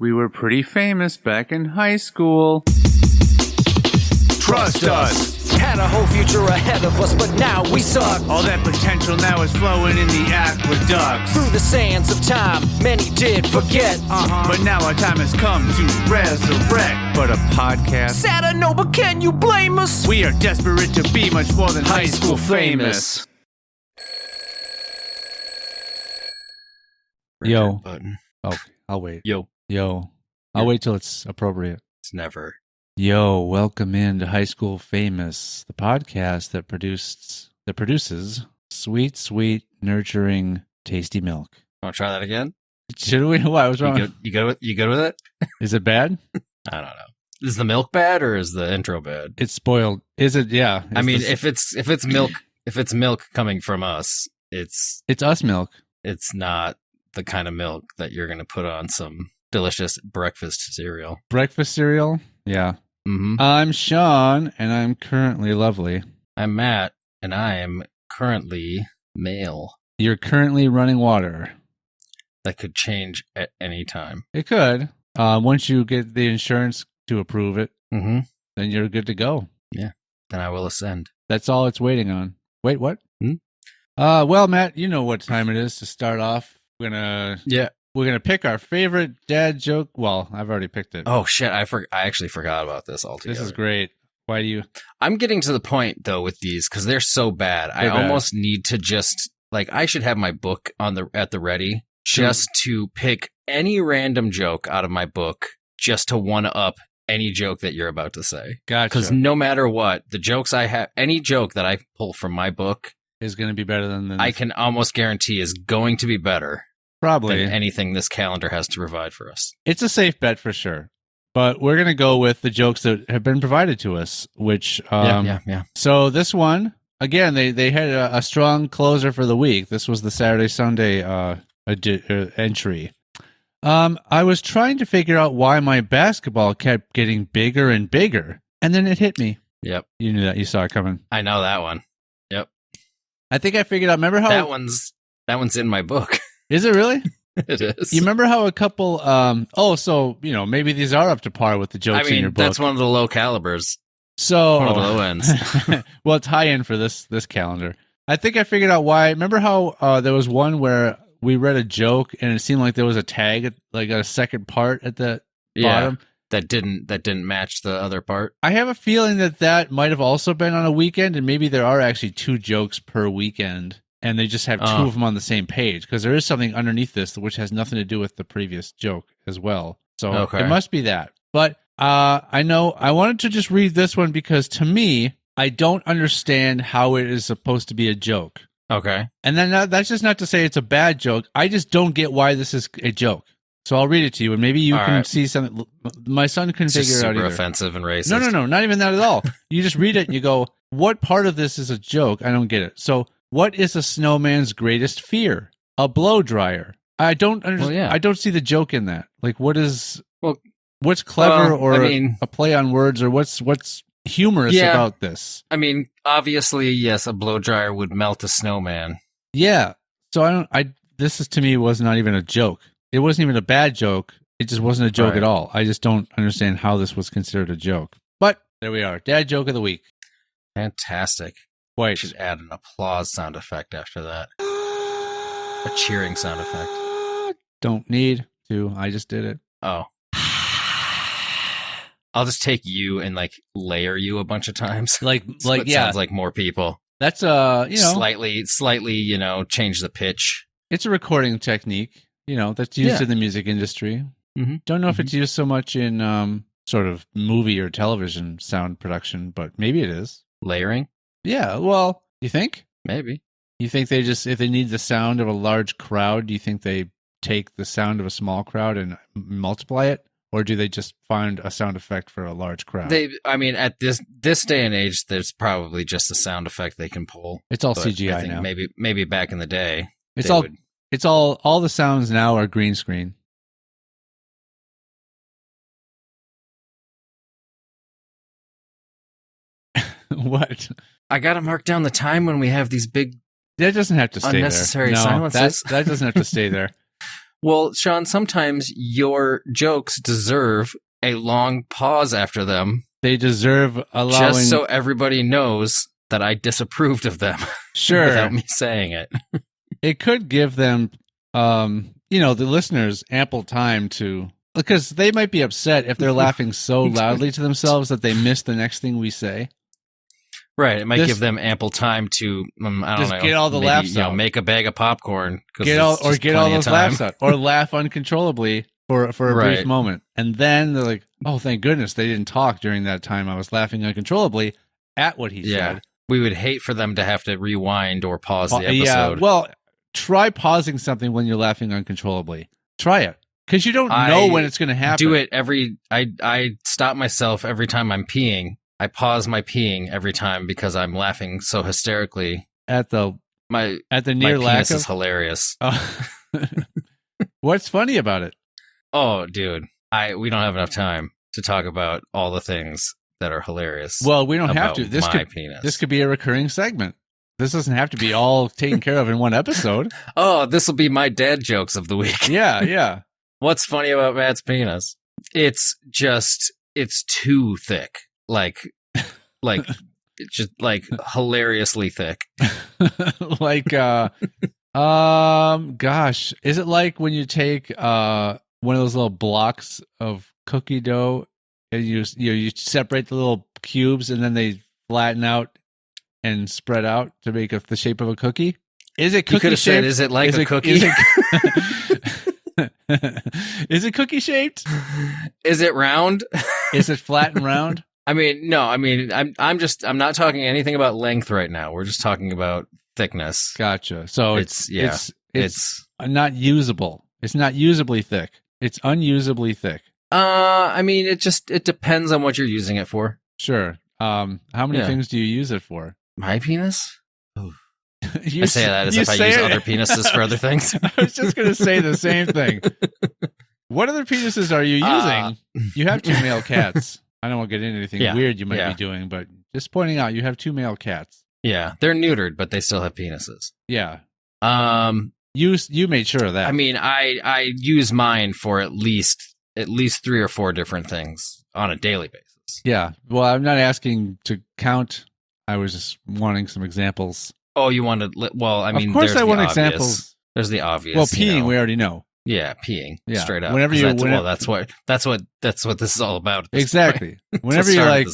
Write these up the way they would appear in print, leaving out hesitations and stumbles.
We were pretty famous back in high school. Trust us! Had a whole future ahead of us, but now we suck. All that potential now is flowing in the aqueducts. Through the sands of time, many did forget. But now our time has come to resurrect. But a podcast? Sad I know, but can you blame us? We are desperate to be much more than high school famous. Yo. Button. Oh, I'll wait. Yo. I'll wait till it's appropriate. It's never. Yo, welcome in to High School Famous, the podcast that produces sweet, nurturing, tasty milk. Want to try that again? Should we? Why? What's wrong? You good with it? Is it bad? I don't know. Is the milk bad or is the intro bad? It's spoiled. Is it? Yeah. I mean, if it's milk coming from us, it's us milk. It's not the kind of milk that you're going to put on some delicious breakfast cereal. Breakfast cereal? Yeah. Mm-hmm. I'm Sean, and I'm currently lovely. I'm Matt, and I am currently male. You're currently running water. That could change at any time. It could. Once you get the insurance to approve it, mm-hmm. then you're good to go. Yeah. Then I will ascend. That's all it's waiting on. Wait, what? Hmm? Well, Matt, you know what time it is to start off. We're gonna pick our favorite dad joke. Well, I've already picked it. Oh shit! I actually forgot about this altogether. This is great. Why do you? I'm getting to the point though with these because they're so bad. I almost need to just I should have my book at the ready just to pick any random joke out of my book just to one up any joke that you're about to say. Gotcha. Because no matter what, the jokes I have, any joke that I pull from my book is going to be better than I can almost guarantee is going to be better. Probably than anything this calendar has to provide for us. It's a safe bet for sure. But we're going to go with the jokes that have been provided to us, which... Yeah. So this one, again, they had a strong closer for the week. This was the Saturday-Sunday entry. I was trying to figure out why my basketball kept getting bigger and bigger, and then it hit me. Yep. You knew that. You saw it coming. I know that one. Yep. I think I figured out... Remember how... That one's in my book. Is it really? It is. You remember how a couple, so, maybe these are up to par with the jokes in your book. That's one of the low calibers. So, one of the low ends. Well, it's high end for this calendar. I think I figured out why. Remember how there was one where we read a joke and it seemed like there was a tag, like a second part at the bottom? That didn't match the other part. I have a feeling that might have also been on a weekend, and maybe there are actually 2 jokes per weekend. And they just have 2 of them on the same page because there is something underneath this which has nothing to do with the previous joke as well. So It must be that. But I know I wanted to just read this one because to me, I don't understand how it is supposed to be a joke. Okay. And then that's just not to say it's a bad joke. I just don't get why this is a joke. So I'll read it to you, and maybe you can see something. My son couldn't figure it out either. Super offensive and racist. No, not even that at all. You just read it and you go, what part of this is a joke? I don't get it. So what is a snowman's greatest fear? A blow dryer. I don't understand. Well, yeah. I don't see the joke in that. Like, what's clever a play on words, or what's humorous about this? I mean, obviously, yes, a blow dryer would melt a snowman. Yeah. So this to me was not even a joke. It wasn't even a bad joke. It just wasn't a joke at all. I just don't understand how this was considered a joke. But there we are. Dad joke of the week. Fantastic. Wait. We should add an applause sound effect after that. A cheering sound effect. Don't need to. I just did it. Oh. I'll just take you and layer you a bunch of times. So it sounds like more people. That's slightly, change the pitch. It's a recording technique, that's used in the music industry. Mm-hmm. Don't know if it's used so much in sort of movie or television sound production, but maybe it is. Layering? Yeah, well, you think? Maybe. You think if they need the sound of a large crowd, do you think they take the sound of a small crowd and multiply it? Or do they just find a sound effect for a large crowd? At this day and age, there's probably just a sound effect they can pull. It's all CGI now. Maybe back in the day. It's all the sounds now are green screen. What? I got to mark down the time when we have these big That doesn't have to stay unnecessary there. silences. That doesn't have to stay there. Well, Sean, sometimes your jokes deserve a long pause after them. They deserve allowing... Just so everybody knows that I disapproved of them. Sure. Without me saying it. It could give them, the listeners ample time to... Because they might be upset if they're laughing so loudly to themselves that they miss the next thing we say. Right. It might give them ample time to, I don't know. Get all the laughs out. Make a bag of popcorn. Get all those laughs out. Or laugh uncontrollably for a brief moment. And then they're like, oh, thank goodness they didn't talk during that time. I was laughing uncontrollably at what he said. We would hate for them to have to rewind or pause the episode. Yeah, well, try pausing something when you're laughing uncontrollably. Try it. Because you don't know when it's going to happen. Do it I stop myself every time I'm peeing. I pause my peeing every time because I'm laughing so hysterically. At the near my lack penis of... is hilarious. What's funny about it? Oh, dude. We don't have enough time to talk about all the things that are hilarious. Well, we don't have to. This could be a recurring segment. This doesn't have to be all taken care of in one episode. Oh, this will be my dad jokes of the week. Yeah. What's funny about Matt's penis? It's too thick. Like it's just like hilariously thick. Like gosh, is it like when you take one of those little blocks of cookie dough and you separate the little cubes and then they flatten out and spread out to make the shape of a cookie? Is it cookie shaped? You could have said, is it like a cookie? Is it cookie shaped? Is it round? Is it flat and round? I'm not talking anything about length right now. We're just talking about thickness. Gotcha. So it's not usable. It's not usably thick. It's unusably thick. It depends on what you're using it for. Sure. How many things do you use it for? My penis? I say that as if I use other penises for other things. I was just going to say the same thing. What other penises are you using? You have 2 male cats. I don't want to get into anything weird you might be doing, but just pointing out, you have 2 male cats. Yeah, they're neutered, but they still have penises. Yeah. You made sure of that. I mean, I use mine for at least 3 or 4 different things on a daily basis. Yeah. Well, I'm not asking to count. I was just wanting some examples. Oh, you wanted? Well, I mean, of course I want examples. There's the obvious. Well, peeing, we already know. Yeah, peeing. Yeah. Straight up. That's what this is all about. Exactly. Whenever you're like,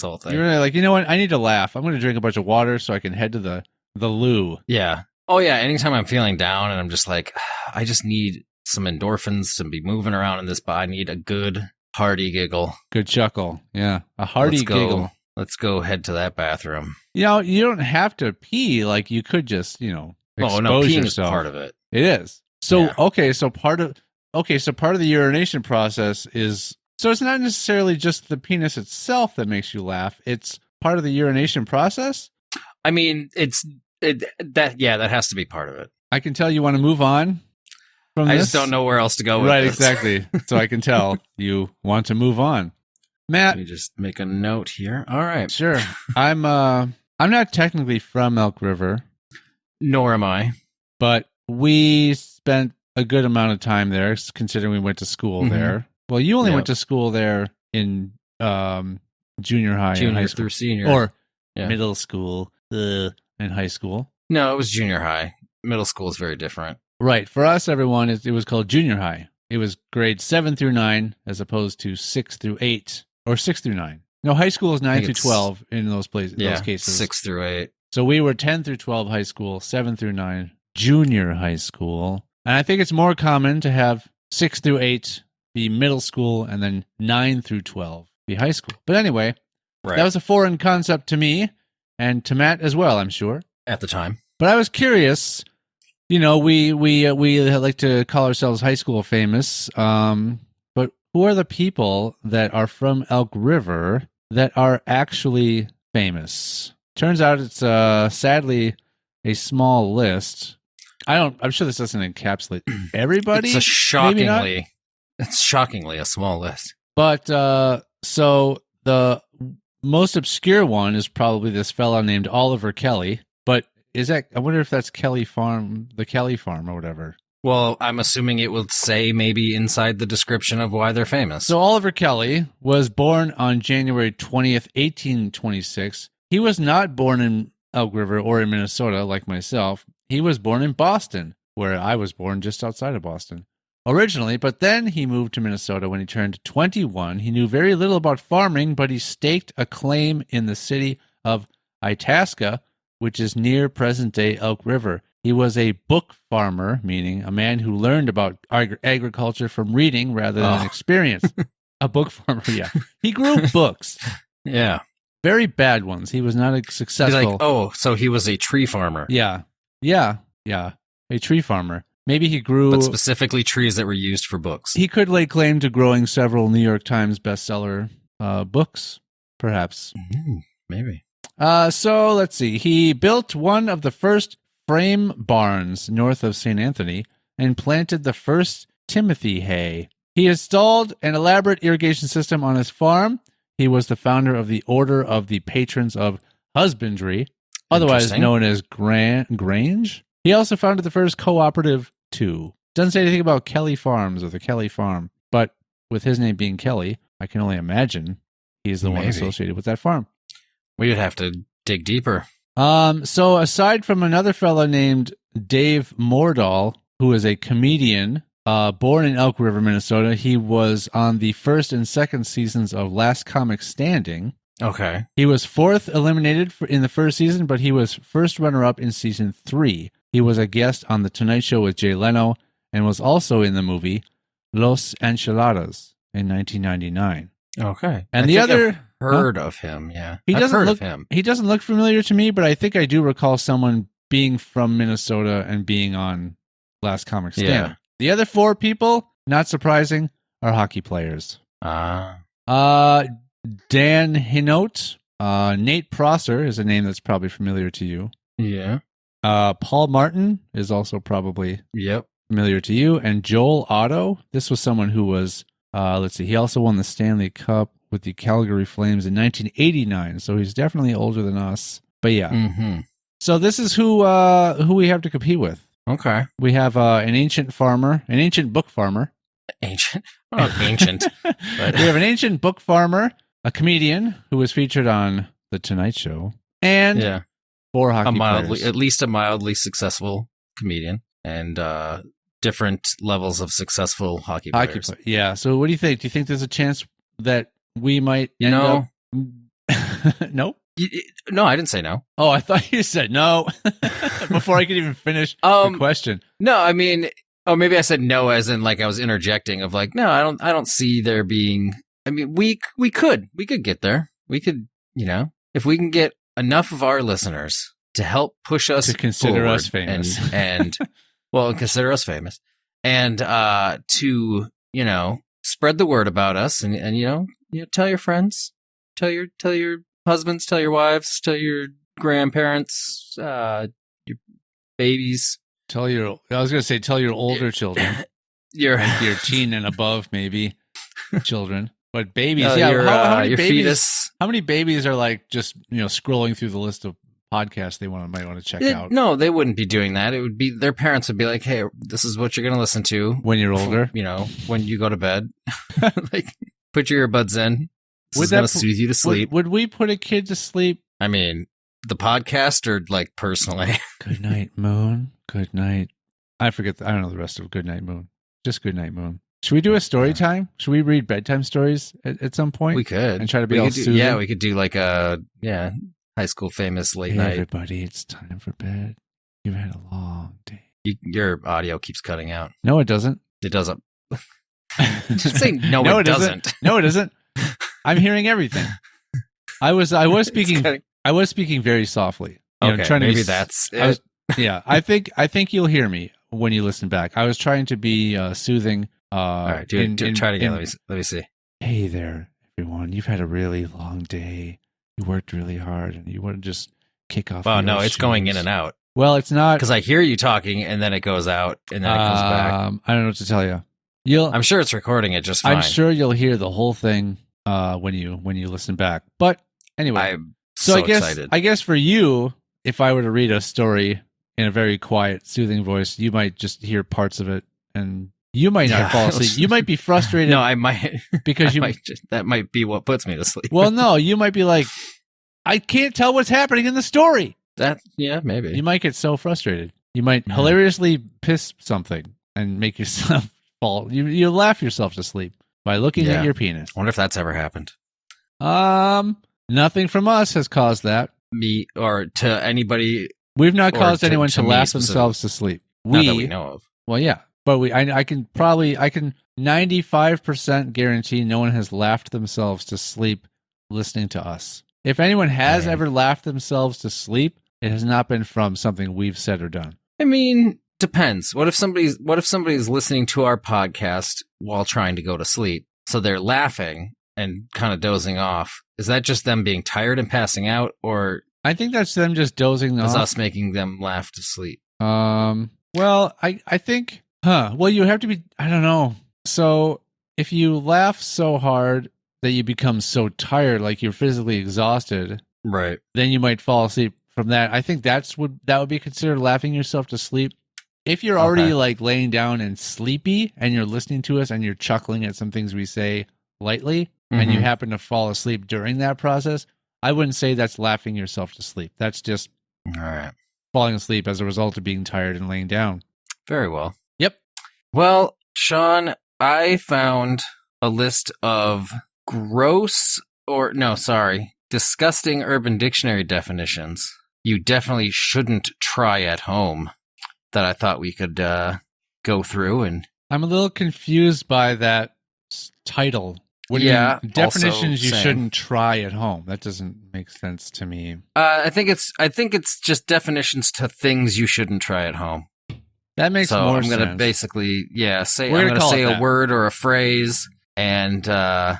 you know what? I need to laugh. I'm going to drink a bunch of water so I can head to the loo. Yeah. Oh yeah. Anytime I'm feeling down and I'm just like, I just need some endorphins to be moving around in this, but I need a good hearty giggle. Good chuckle. Yeah. A hearty giggle. Let's go head to that bathroom. You don't have to pee. Like you could just, expose peeing yourself. Is part of it. It is. So, So part of the urination process is, so it's not necessarily just the penis itself that makes you laugh. It's part of the urination process. I mean, that has to be part of it. I can tell you want to move on from this. I just don't know where else to go with this. Right, exactly. So I can tell you want to move on. Matt, let me just make a note here. All right. Sure. I'm not technically from Elk River. Nor am I. But we spent a good amount of time there, considering we went to school there. Well, you only went to school there in junior high, junior and high school, through senior, or middle school and high school. No, it was junior high. Middle school is very different. Right. For us, everyone, it was called junior high. It was grades 7 through 9, as opposed to 6 through 8, or 6 through 9. No, high school is 9 through 12 in those places. Those cases, 6 through 8. So we were 10 through 12 high school, 7 through 9 junior high school. And I think it's more common to have 6 through 8 be middle school and then 9 through 12 be high school. But anyway, that was a foreign concept to me and to Matt as well, I'm sure. At the time. But I was curious, we like to call ourselves high school famous, but who are the people that are from Elk River that are actually famous? Turns out it's sadly a small list. I'm sure this doesn't encapsulate everybody. It's shockingly a small list. But so the most obscure one is probably this fella named Oliver Kelly. But I wonder if that's Kelly Farm, the Kelly Farm or whatever. Well, I'm assuming it will say maybe inside the description of why they're famous. So Oliver Kelly was born on January 20th, 1826. He was not born in Elk River or in Minnesota like myself. He was born in Boston, where I was born just outside of Boston originally, but then he moved to Minnesota when he turned 21. He knew very little about farming, but he staked a claim in the city of Itasca, which is near present-day Elk River. He was a book farmer, meaning a man who learned about agriculture from reading rather than experience. A book farmer, yeah. He grew books. Yeah. Very bad ones. He was not a successful... He's like, so he was a tree farmer. Yeah. A tree farmer. Maybe he grew... But specifically trees that were used for books. He could lay claim to growing several New York Times bestseller books, perhaps. Maybe. So let's see. He built one of the first frame barns north of St. Anthony and planted the first Timothy hay. He installed an elaborate irrigation system on his farm. He was the founder of the Order of the Patrons of Husbandry, otherwise known as Grange. He also founded the first cooperative, too. Doesn't say anything about Kelly Farms or the Kelly Farm, but with his name being Kelly, I can only imagine he's the one associated with that farm. We would have to dig deeper. So aside from another fellow named Dave Mordahl, who is a comedian, born in Elk River, Minnesota, he was on the first and second seasons of Last Comic Standing. Okay. He was fourth eliminated in the first season, but he was first runner-up in season 3. He was a guest on The Tonight Show with Jay Leno and was also in the movie Los Enchiladas in 1999. Okay. And I've heard of him, yeah. He doesn't look familiar to me, but I think I do recall someone being from Minnesota and being on Last Comic Stand. Yeah. The other 4 people, not surprising, are hockey players. Dan Hinote, Nate Prosser is a name that's probably familiar to you. Yeah. Paul Martin is also probably familiar to you. And Joel Otto, this was someone who was, he also won the Stanley Cup with the Calgary Flames in 1989, so he's definitely older than us. But yeah. Mm-hmm. So this is who we have to compete with. Okay. We have an ancient book farmer. Ancient? Not ancient. But We have an ancient book farmer, a comedian who was featured on The Tonight Show, and 4 hockey players. At least a mildly successful comedian, and different levels of successful hockey players. Yeah. So what do you think? Do you think there's a chance that we might end up... No? No, I didn't say no. Oh, I thought you said no before I could even finish the question. No, I mean, maybe I said no as in like I was interjecting of like, no, I don't see there being. I mean, we could get there. We could, if we can get enough of our listeners to help push us to consider us famous and consider us famous and to spread the word about us and tell your friends, tell your husbands, tell your wives, tell your grandparents, your babies. Tell your older children. your teen and above, maybe, children. But babies, how many babies? Fetus. How many babies are like just scrolling through the list of podcasts they might want to check out? No, they wouldn't be doing that. It would be their parents would be like, "Hey, this is what you're going to listen to when you're older. When you go to bed, like put your earbuds in. This is going to soothe you to sleep." Would we put a kid to sleep? I mean, the podcast or like personally? Good night, Moon. Good night. I don't know the rest of Good Night, Moon. Just Good Night, Moon. Should we do a story time? Should we read bedtime stories at some point? We could. And try to be all soothing? Yeah, we could do like a high school famous late night. Everybody, it's time for bed. You've had a long day. Your audio keeps cutting out. No, it doesn't. It doesn't. Just say no, it doesn't. No, it isn't. I'm hearing everything. I was speaking very softly. Maybe that's it. I think you'll hear me when you listen back. I was trying to be soothing. All right, try it again. Let me see. Hey there, everyone. You've had a really long day. You worked really hard, and you want to just kick off. Oh no, it's going in and out. Well, it's not because I hear you talking, and then it goes out, and then it comes back. I don't know what to tell you. I'm sure it's recording it just fine. I'm sure you'll hear the whole thing when you listen back. But anyway, I'm so excited. I guess for you, if I were to read a story in a very quiet, soothing voice, you might just hear parts of it, and you might not fall asleep. You might be frustrated. No, I might because that might be what puts me to sleep. Well, no, you might be like, I can't tell what's happening in the story. Maybe. You might get so frustrated. You might hilariously piss something and make yourself fall. You laugh yourself to sleep by looking at your penis. I wonder if that's ever happened. Nothing from us has caused that. Me or to anybody. We've not caused anyone to laugh themselves to sleep. Not that we know of. Well, yeah, but I can 95% guarantee no one has laughed themselves to sleep listening to us. If anyone has ever laughed themselves to sleep, it has not been from something we've said or done. I mean, depends. What if somebody's listening to our podcast while trying to go to sleep? So they're laughing and kind of dozing off. Is that just them being tired and passing out, or I think that's them just dozing off. Is us making them laugh to sleep? Well, I think, well, you have to be, I don't know. So if you laugh so hard that you become so tired, like you're physically exhausted, right? Then you might fall asleep from that. I think that would be considered laughing yourself to sleep. If you're already like laying down and sleepy and you're listening to us and you're chuckling at some things we say lightly and you happen to fall asleep during that process, I wouldn't say that's laughing yourself to sleep. That's just falling asleep as a result of being tired and laying down. Very well. Yep. Well, Sean, I found a list of disgusting Urban Dictionary definitions you definitely shouldn't try at home that I thought we could go through. And I'm a little confused by that title. What do you mean? Definitions you shouldn't try at home. That doesn't make sense to me. I think it's just definitions to things you shouldn't try at home. That makes more sense. I'm going to basically, say a word or a phrase, and then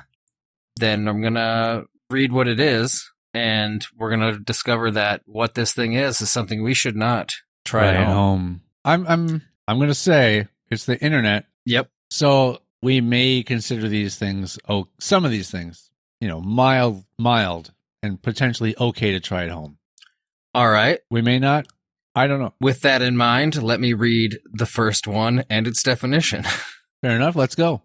I'm going to read what it is, and we're going to discover that what this thing is something we should not try at home. I'm going to say it's the internet. Yep. So we may consider these things, some of these things, mild, and potentially okay to try at home. All right. We may not. I don't know. With that in mind, let me read the first one and its definition. Fair enough. Let's go.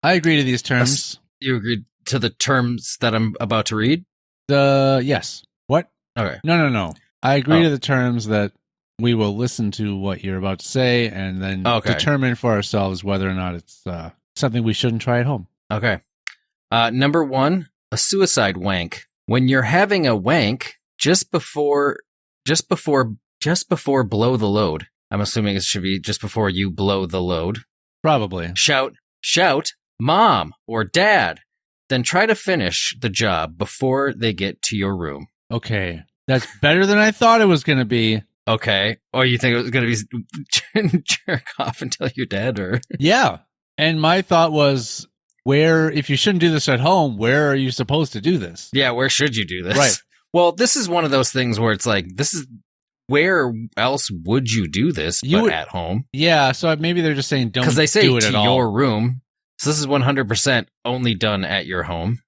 I agree to these terms. You agreed to the terms that I'm about to read? Yes. What? Okay. No. I agree to the terms that we will listen to what you're about to say and then determine for ourselves whether or not it's something we shouldn't try at home. Okay. Number 1, a suicide wank. When you're having a wank just before blow the load. I'm assuming it should be just before you blow the load. Probably. Shout, Mom or Dad. Then try to finish the job before they get to your room. Okay. That's better than I thought it was going to be. Okay. Or you think it was going to be jerk off until you're dead? Or Yeah. And my thought was, if you shouldn't do this at home, where are you supposed to do this? Yeah, where should you do this? Right. Well, this is one of those things where it's like, where else would you do this but at home? Yeah, so maybe they're just saying don't do it at all. Because they say to your room. So this is 100% only done at your home.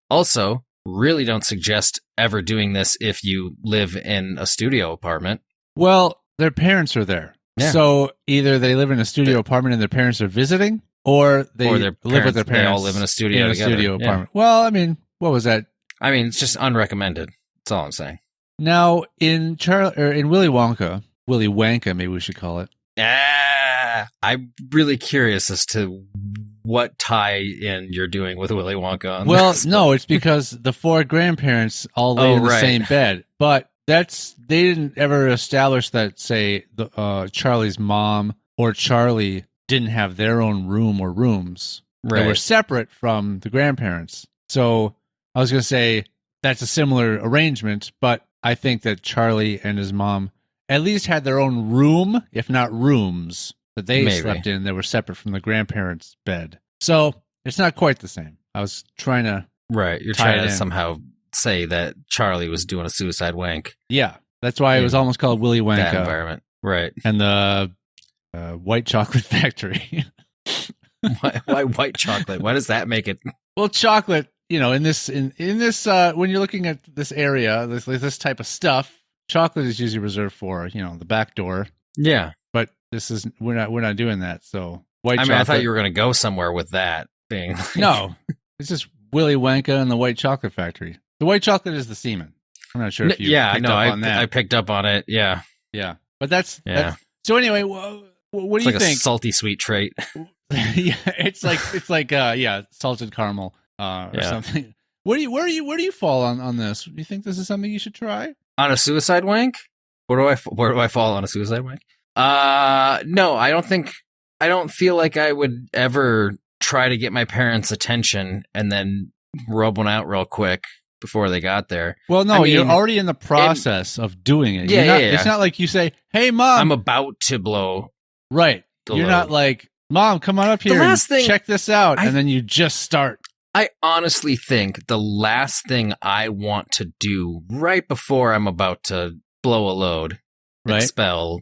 Also, really don't suggest ever doing this if you live in a studio apartment. Well, their parents are there. Yeah. So either they live in a studio apartment and their parents are visiting, or they live with their parents. They all live in a studio together. Studio apartment. Well, I mean, what was that? I mean, it's just unrecommended. That's all I'm saying. Now, in Willy Wonka, maybe we should call it. I'm really curious as to what tie-in you're doing with Willy Wonka on this. No, it's because the 4 grandparents all lay in the same bed. But they didn't ever establish that, say, Charlie's mom or Charlie didn't have their own room or rooms. Right. They were separate from the grandparents. So I was going to say that's a similar arrangement, but I think that Charlie and his mom at least had their own room, if not rooms, that they slept in that were separate from the grandparents' bed. So it's not quite the same. I was trying to You're trying to somehow say that Charlie was doing a suicide wank. Yeah. That's why it was almost called Willy Wonka. That environment. Right. And the White Chocolate Factory. Why white chocolate? Why does that make it? Well, chocolate, in this when you're looking at this area, this type of stuff, chocolate is usually reserved for, the back door. Yeah. But we're not doing that. So white chocolate. I thought you were going to go somewhere with that being. No, it's just Willy Wonka and the White Chocolate Factory. The white chocolate is the semen. I'm not sure if you picked up on that. I picked up on it. Yeah. Yeah. But that's so anyway, what do you think? A salty sweet trait. Yeah, it's like salted caramel or something. Where do you fall on this? Do you think this is something you should try? On a suicide wank? Where do I fall on a suicide wank? No, I don't feel like I would ever try to get my parents' attention and then rub one out real quick before they got there. Well, no, you're already in the process of doing it. Yeah, It's not like you say, "Hey, Mom, I'm about to blow." Right. You're not like, "Mom, come on up here and check this out," and then you just start. I honestly think the last thing I want to do right before I'm about to blow a load, expel,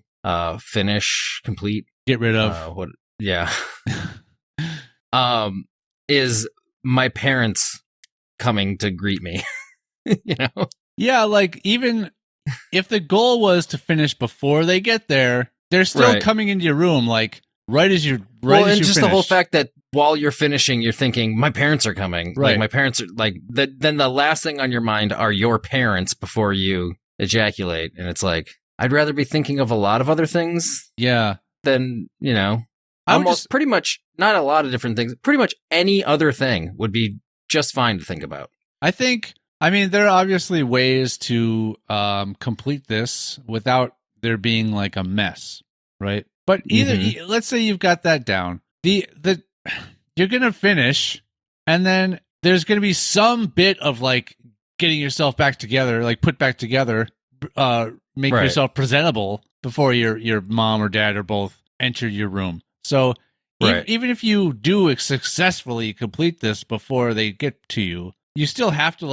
finish, complete, get rid of, is my parents coming to greet me. Yeah, like even if the goal was to finish before they get there, they're still coming into your room, like right as you just finish. The whole fact that while you're finishing, you're thinking, my parents are coming. Right. Like my parents are like, then the last thing on your mind are your parents before you ejaculate. And it's like, I'd rather be thinking of a lot of other things. Yeah. Than, pretty much, not a lot of different things. Pretty much any other thing would be just fine to think about. I mean, there are obviously ways to complete this without there being like a mess, right? But let's say you've got that down. You're going to finish, and then there's going to be some bit of like getting yourself back together, like put back together, make yourself presentable before your mom or dad or both enter your room. So even if you do successfully complete this before they get to you, you still have to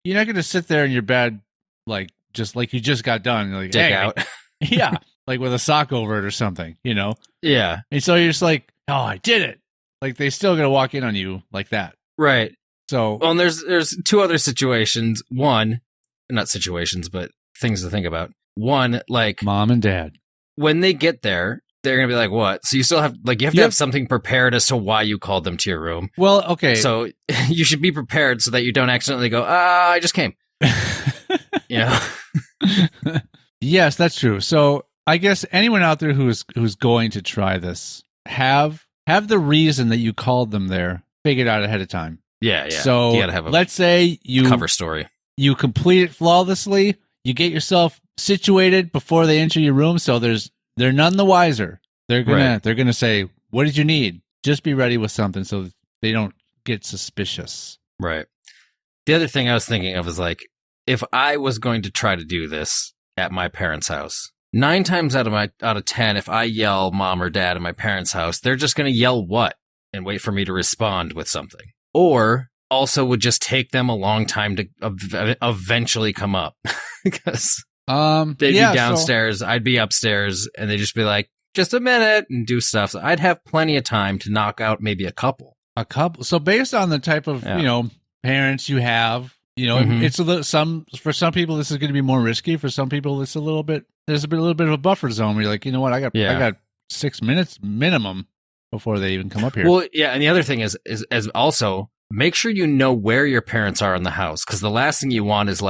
you're not going to sit there in your bed just like you just got done. Like, dick out. Yeah. Like with a sock over it or something, Yeah. And so you're just like, oh, I did it. Like they still gonna walk in on you like that. Right. So and there's two other situations. One, not situations, but things to think about. One, like mom and dad. When they get there, they're gonna be like, what? So you still have you have to have something prepared as to why you called them to your room. Well, okay. So you should be prepared so that you don't accidentally go, I just came. Yes, that's true. So I guess anyone out there who's going to try this, have the reason that you called them there figured out ahead of time. Yeah. So you gotta have let's say you cover story. You complete it flawlessly. You get yourself situated before they enter your room, so they're none the wiser. They're gonna say, "What did you need?" Just be ready with something so that they don't get suspicious. Right. The other thing I was thinking of is if I was going to try to do this at my parents' house, 9 times out of 10, if I yell mom or dad at my parents' house, they're just going to yell what and wait for me to respond with something. Or also would just take them a long time to eventually come up because they'd be downstairs, I'd be upstairs, and they'd just be like, just a minute and do stuff. So I'd have plenty of time to knock out maybe a couple. So based on the type of, parents you have, it's for some people, this is going to be more risky. For some people, there's a little bit of a buffer zone where you're like, you know what? I got 6 minutes minimum before they even come up here. Well, yeah. And the other thing is also make sure you know where your parents are in the house. Cause the last thing you want is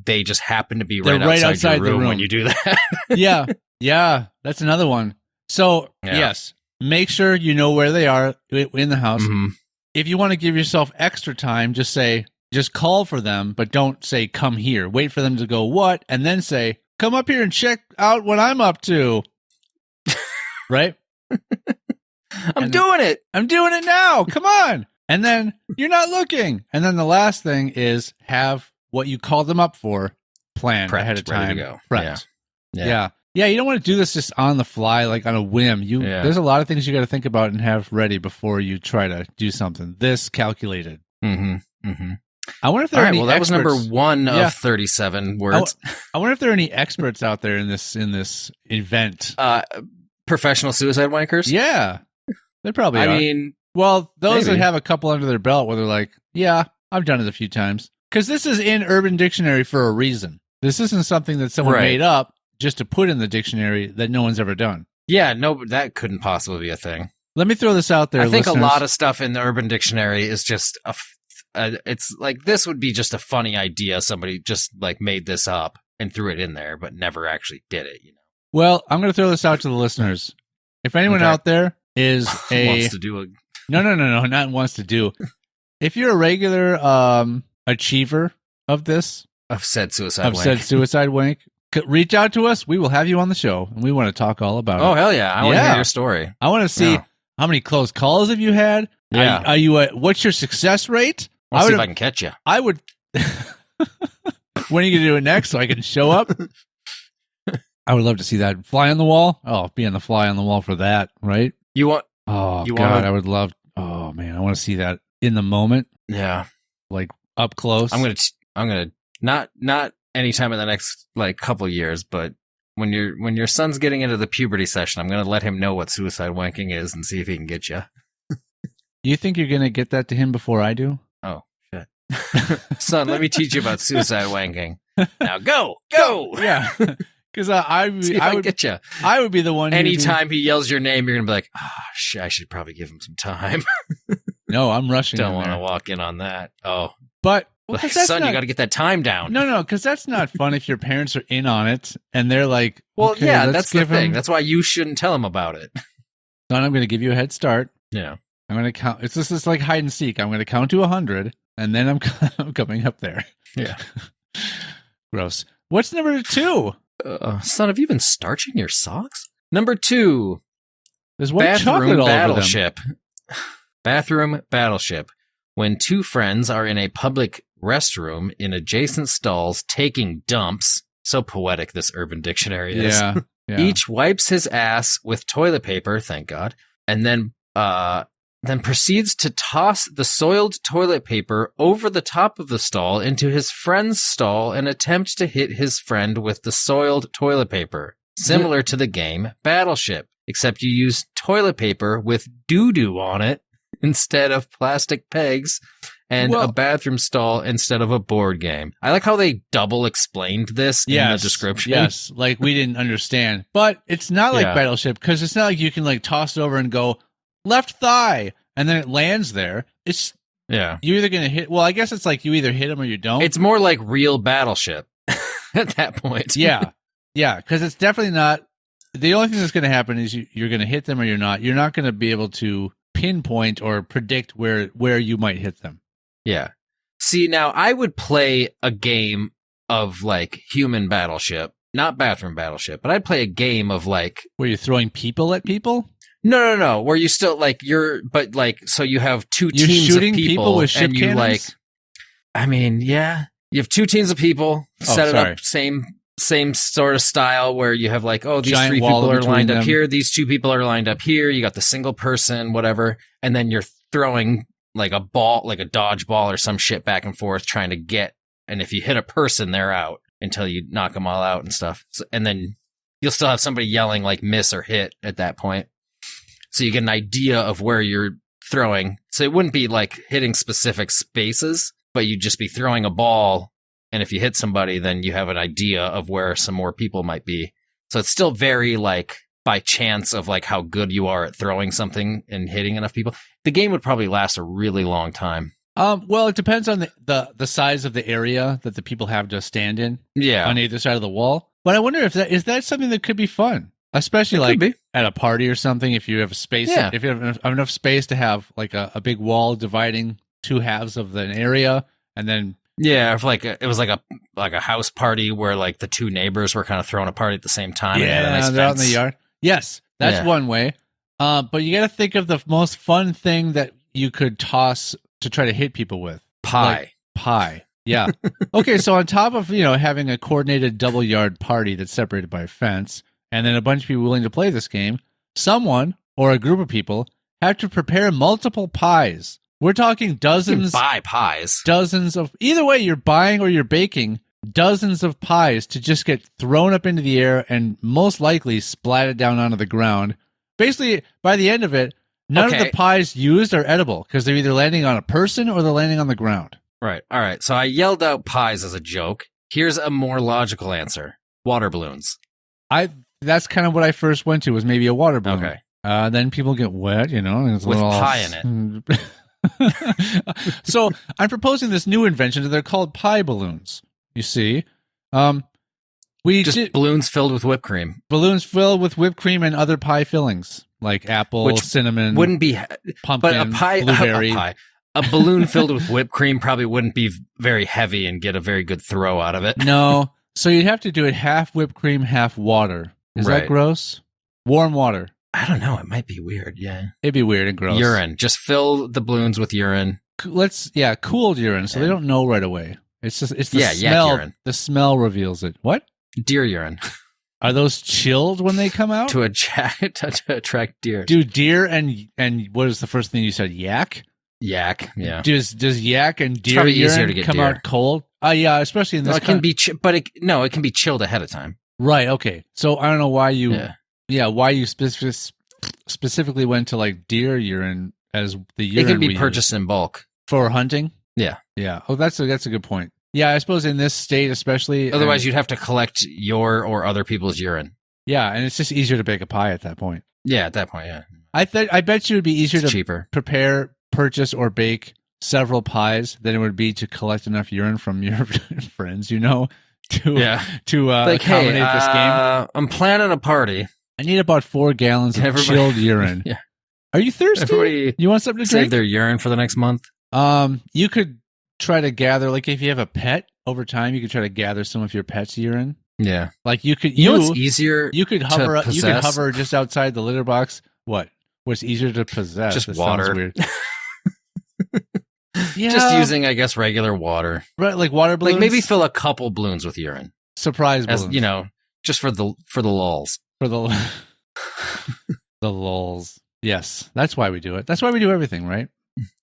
they just happen to be right outside your room when you do that. Yeah. Yeah. That's another one. So yes, make sure you know where they are in the house. Mm-hmm. If you want to give yourself extra time, just call for them, but don't say, come here. Wait for them to go, what? And then say, come up here and check out what I'm up to. Right? I'm doing it now. Come on. And then you're not looking. And then the last thing is have what you called them up for planned ahead of time. Ready to go. Prepped. Yeah. Yeah, you don't want to do this just on the fly, like on a whim. There's a lot of things you got to think about and have ready before you try to do something. This calculated. Mm-hmm. Mm-hmm. I wonder if there are any that experts. was number 1 of 37 words. I wonder if there are any experts out there in this event. Professional suicide wankers? Yeah. They probably are. I mean, well, those maybe. that have a couple under their belt where they're like, yeah, I've done it a few times. Because this is in Urban Dictionary for a reason. This isn't something that someone Right. made up just to put in the dictionary that no one's ever done. Yeah, no, that couldn't possibly be a thing. Let me throw this out there, I think listeners. a lot of stuff in the Urban Dictionary is just it's like this would be just a funny idea. Somebody just like made this up and threw it in there, but never actually did it. You know. Well, I'm going to throw this out to the listeners. If anyone Okay. out there is Wants to do a no, not wants to do. If you're a regular achiever of this, of said suicide wank. said suicide wank, reach out to us. We will have you on the show, and we want to talk all about Oh it. hell yeah! I want to Yeah. hear your story. I want to see Yeah. how many close calls have you had. Yeah. Are you? What's your success rate? I'll see if I can catch you. I would. When are you going to do it next so I can show up? I would love to see that fly on the wall. Oh, being the fly on the wall for that, right? You want? Oh, You God, wanna- I would love. Oh, man, I want to see that in the moment, Yeah. like up close. I'm gonna not anytime in the next like couple years, but when your son's getting into the puberty session, I'm gonna let him know what suicide wanking is and see if he can get you. You think you're going to get that to him before I do? Oh shit, son, let me teach you about suicide wanking. Now go. Yeah, because See if I would get you. I would be the one. who'd be- Anytime he yells your name, you're gonna be like, shit, I should probably give him some time. No, I'm rushing. Don't in want to there. walk in on that. Oh, But like, 'cause that's son, you not- got to get that time down. No, because that's not fun if your parents are in on it and they're like, Well, okay, yeah, let's that's the give thing. him- That's why you shouldn't tell him about it. Son, I'm going to give you a head start. Yeah. I'm going to count. It's just like hide and seek. I'm going to count to 100, and then I'm I'm coming up there. Yeah. Gross. What's number 2? Son, have you been starching your socks? Number 2, There's white chocolate bathroom all over them. battleship. Bathroom battleship. When two friends are in a public restroom in adjacent stalls taking dumps. So poetic this Urban Dictionary is. Yeah. Yeah. Each wipes his ass with toilet paper, thank God, and then proceeds to toss the soiled toilet paper over the top of the stall into his friend's stall and attempt to hit his friend with the soiled toilet paper. Similar to the game Battleship, except you use toilet paper with doo-doo on it instead of plastic pegs and a bathroom stall instead of a board game. I like how they double explained this in the description. Yes, like we didn't understand. But it's not like Yeah. Battleship, because it's not like you can like toss it over and go left thigh, and then it lands there. It's Yeah. you're either going to hit, well, I guess it's like you either hit him or you don't. It's more like real Battleship at that point. Yeah. Yeah, because it's definitely not, the only thing that's going to happen is you're going to hit them or you're not. You're not going to be able to pinpoint or predict where you might hit them. Yeah. See, now I would play a game of like human Battleship, not bathroom Battleship, but I'd play a game of like, Where you're throwing people at people? no, where you still like but like, so you have two You're teams shooting of people with ship and you cannons? like, I mean, yeah, you have two teams of people, set it sorry. up same sort of style where you have like, oh, these Giant three wall people are between lined them. up here, these two people are lined up here, you got the single person, whatever, and then you're throwing like a ball, like a dodgeball or some shit back and forth trying to get, and if you hit a person, they're out until you knock them all out and stuff. So, and then you'll still have somebody yelling like miss or hit at that point. So you get an idea of where you're throwing. So it wouldn't be like hitting specific spaces, but you'd just be throwing a ball. And if you hit somebody, then you have an idea of where some more people might be. So it's still very like by chance of like how good you are at throwing something and hitting enough people. The game would probably last a really long time. Well, it depends on the size of the area that the people have to stand in Yeah. on either side of the wall. But I wonder if that something that could be fun, especially It like could be. at a party or something. If you have space, Yeah. if you have enough space to have like a big wall dividing two halves of an area, and then Yeah, if like it was like a house party where like the two neighbors were kind of throwing a party at the same time. and they had a nice they're out in the fence. yard. Yes, that's Yeah. one way. But you got to think of the most fun thing that you could toss to try to hit people with. Pie. Like pie. Yeah. Okay, so on top of, having a coordinated double yard party that's separated by a fence, and then a bunch of people willing to play this game, someone or a group of people have to prepare multiple pies. We're talking You can dozens, buy pies. dozens of, either way, you're buying or you're baking dozens of pies to just get thrown up into the air and most likely splatted down onto the ground. Basically, by the end of it, none of the Okay. pies used are edible because they're either landing on a person or they're landing on the ground. Right. All right. So I yelled out pies as a joke. Here's a more logical answer. Water balloons. That's kind of what I first went to, was maybe a water balloon. Okay. Then people get wet, and it's With a little pie in it. So I'm proposing this new invention. They're called pie balloons. You see, balloons filled with whipped cream. Balloons filled with whipped cream and other pie fillings like apple, cinnamon, wouldn't be pumpkin, but blueberry. A balloon filled with whipped cream probably wouldn't be very heavy and get a very good throw out of it. No, so you'd have to do it half whipped cream, half water. Is that gross? Warm water. I don't know. It might be weird. Yeah, it'd be weird and gross. Urine. Just fill the balloons with urine. Cooled urine, so they don't know right away. It's the smell. Yak urine. The smell reveals it. What? Deer urine. Are those chilled when they come out? to attract deer. Do deer and what is the first thing you said? Yak? Yak, yeah. Does yak and deer urine come out cold? Yeah, especially in this. It can be, it can be chilled ahead of time. Right. Okay. So I don't know why you, why you specifically went to like deer urine as the urine. It can be purchased in bulk for hunting. Yeah. Yeah. Oh, that's a good point. Yeah, I suppose in this state, especially. Otherwise, you'd have to collect your or other people's urine. Yeah, and it's just easier to bake a pie at that point. Yeah, at that point, yeah. I bet you it would be easier to cheaper. Prepare, purchase, or bake several pies than it would be to collect enough urine from your friends, to accommodate this game. I'm planning a party. I need about 4 gallons of chilled urine. Yeah. Are you thirsty? You want something to drink? Save their urine for the next month? You could try to gather, like if you have a pet, over time you could try to gather some of your pet's urine. Yeah. Like you could it's easier you could hover just outside the litter box. What's easier to possess? Just that water. Sounds weird. Yeah. Just using, I guess, regular water. Right, like water balloons. Like maybe fill a couple balloons with urine. Surprise balloons. Just for the lulz. For the the lulz. Yes. That's why we do it. That's why we do everything, right?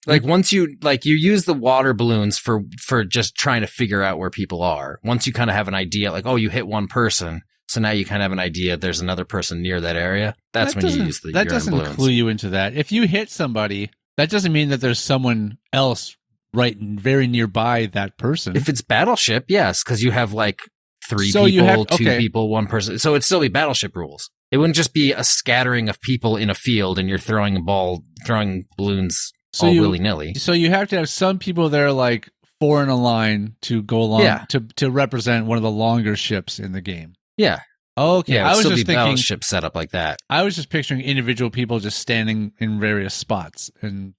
Like once you use the water balloons for just trying to figure out where people are. Once you kind of have an idea, like, oh, you hit one person, so now you kind of have an idea there's another person near that area. That's when you use the urine balloons. That doesn't clue you into that. If you hit somebody, that doesn't mean that there's someone else right very nearby that person. If it's Battleship, yes, because you have like 3 people, 2 people, 1 person. So it'd still be Battleship rules. It wouldn't just be a scattering of people in a field and you're throwing balloons willy-nilly. So you have to have some people there like 4 in a line to go along to represent one of the longer ships in the game. Yeah. Okay. Yeah, I was just thinking Battleship set up like that. I was just picturing individual people just standing in various spots and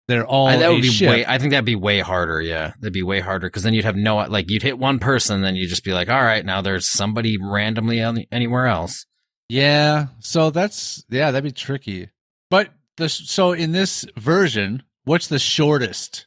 they're all I think ship. that'd be way harder. Yeah, that'd be way harder because then you'd have you'd hit one person, then you'd just be like, all right, now there's somebody randomly anywhere else. Yeah. So that'd be tricky. But so in this version, what's the shortest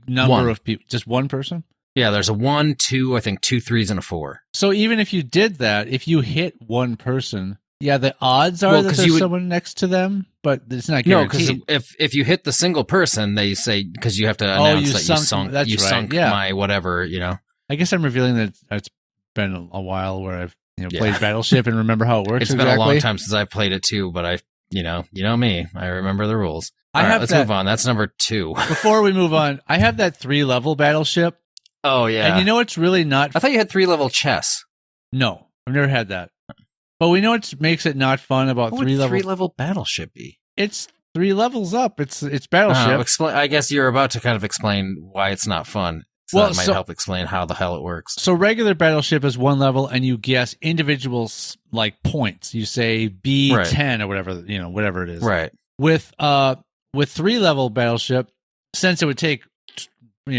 number of people? Just one person? Yeah, there's a 1, 2, I think 2 3s and a 4. So even if you did that, if you hit one person, the odds are that there's someone next to them, but it's not guaranteed. No, because if you hit the single person, they say, because you have to announce that you sunk my whatever, I guess I'm revealing that it's been a while where I've played Battleship and remember how it works. It's been a long time since I've played it too, but you know me, I remember the rules. All right, let's move on. That's number 2. Before we move on, I have that 3-level Battleship. Oh, yeah. And it's really not... I thought you had 3-level chess. No, I've never had that. But we know what makes it not fun about 3-level... 3-level Battleship be? It's 3 levels up. It's Battleship. I guess you're about to kind of explain why it's not fun. So that might help explain how the hell it works. So regular Battleship is 1 level, and you guess individual points. You say B10 or whatever it is. Right. With 3-level Battleship, since it would take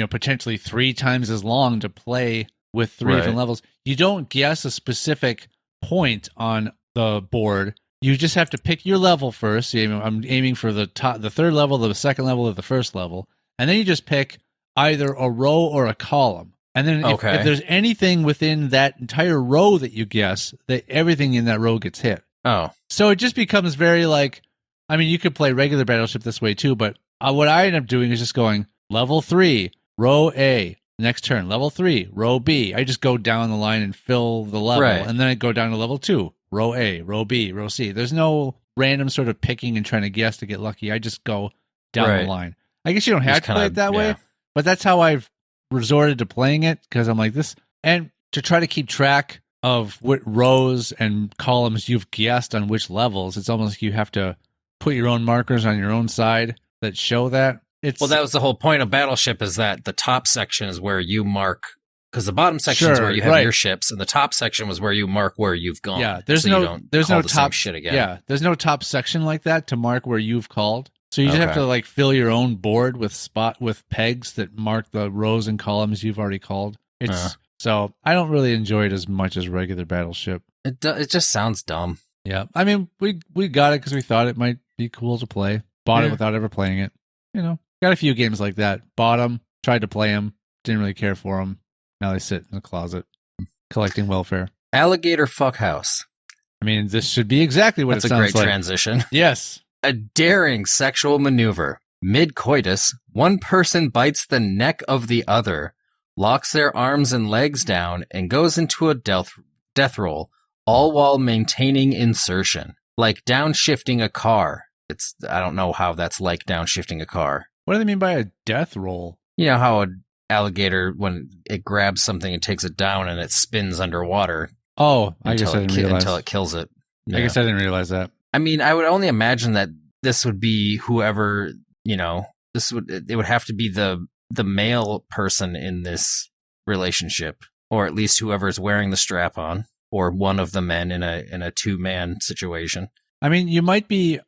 potentially 3 times as long to play with 3 different levels, you don't guess a specific point on the board. You just have to pick your level first. I'm aiming for the 3rd level, the 2nd level, or the 1st level, and then you just pick either a row or a column. And then if there's anything within that entire row that you guess, that everything in that row gets hit. Oh, so it just becomes very you could play regular Battleship this way too, but what I end up doing is just going level 3, row A. Next turn, level 3, row B. I just go down the line and fill the level, and then I go down to level 2, row A, row B, row C. There's no random sort of picking and trying to guess to get lucky. I just go down the line. I guess you don't have to play it that way, but that's how I've resorted to playing it because I'm like this. And to try to keep track of what rows and columns you've guessed on which levels, it's almost like you have to put your own markers on your own side that show that. Well, that was the whole point of Battleship, is that the top section is where you mark, because the bottom section is where you have your ships, and the top section was where you mark where you've gone. Yeah, there's no top shit again. Yeah, there's no top section like that to mark where you've called. So you just have to like fill your own board with pegs that mark the rows and columns you've already called. So I don't really enjoy it as much as regular Battleship. It just sounds dumb. Yeah, I mean we got it because we thought it might be cool to play. Bought it without ever playing it. You know. Got a few games like that. Bought them, tried to play them, didn't really care for them. Now they sit in the closet collecting welfare. Alligator Fuckhouse. I mean, this should be exactly what it sounds like. That's a great transition. Yes. A daring sexual maneuver. Mid-coitus, one person bites the neck of the other, locks their arms and legs down, and goes into a death roll, all while maintaining insertion. Like downshifting a car. I don't know how that's like downshifting a car. What do they mean by a death roll? You know how an alligator, when it grabs something and takes it down and it spins underwater. Oh, I guess I didn't realize. Until it kills it. Yeah. I guess I didn't realize that. I mean, I would only imagine that this would be whoever, it would have to be the male person in this relationship, or at least whoever's wearing the strap on, or one of the men in a two-man situation. I mean, you might be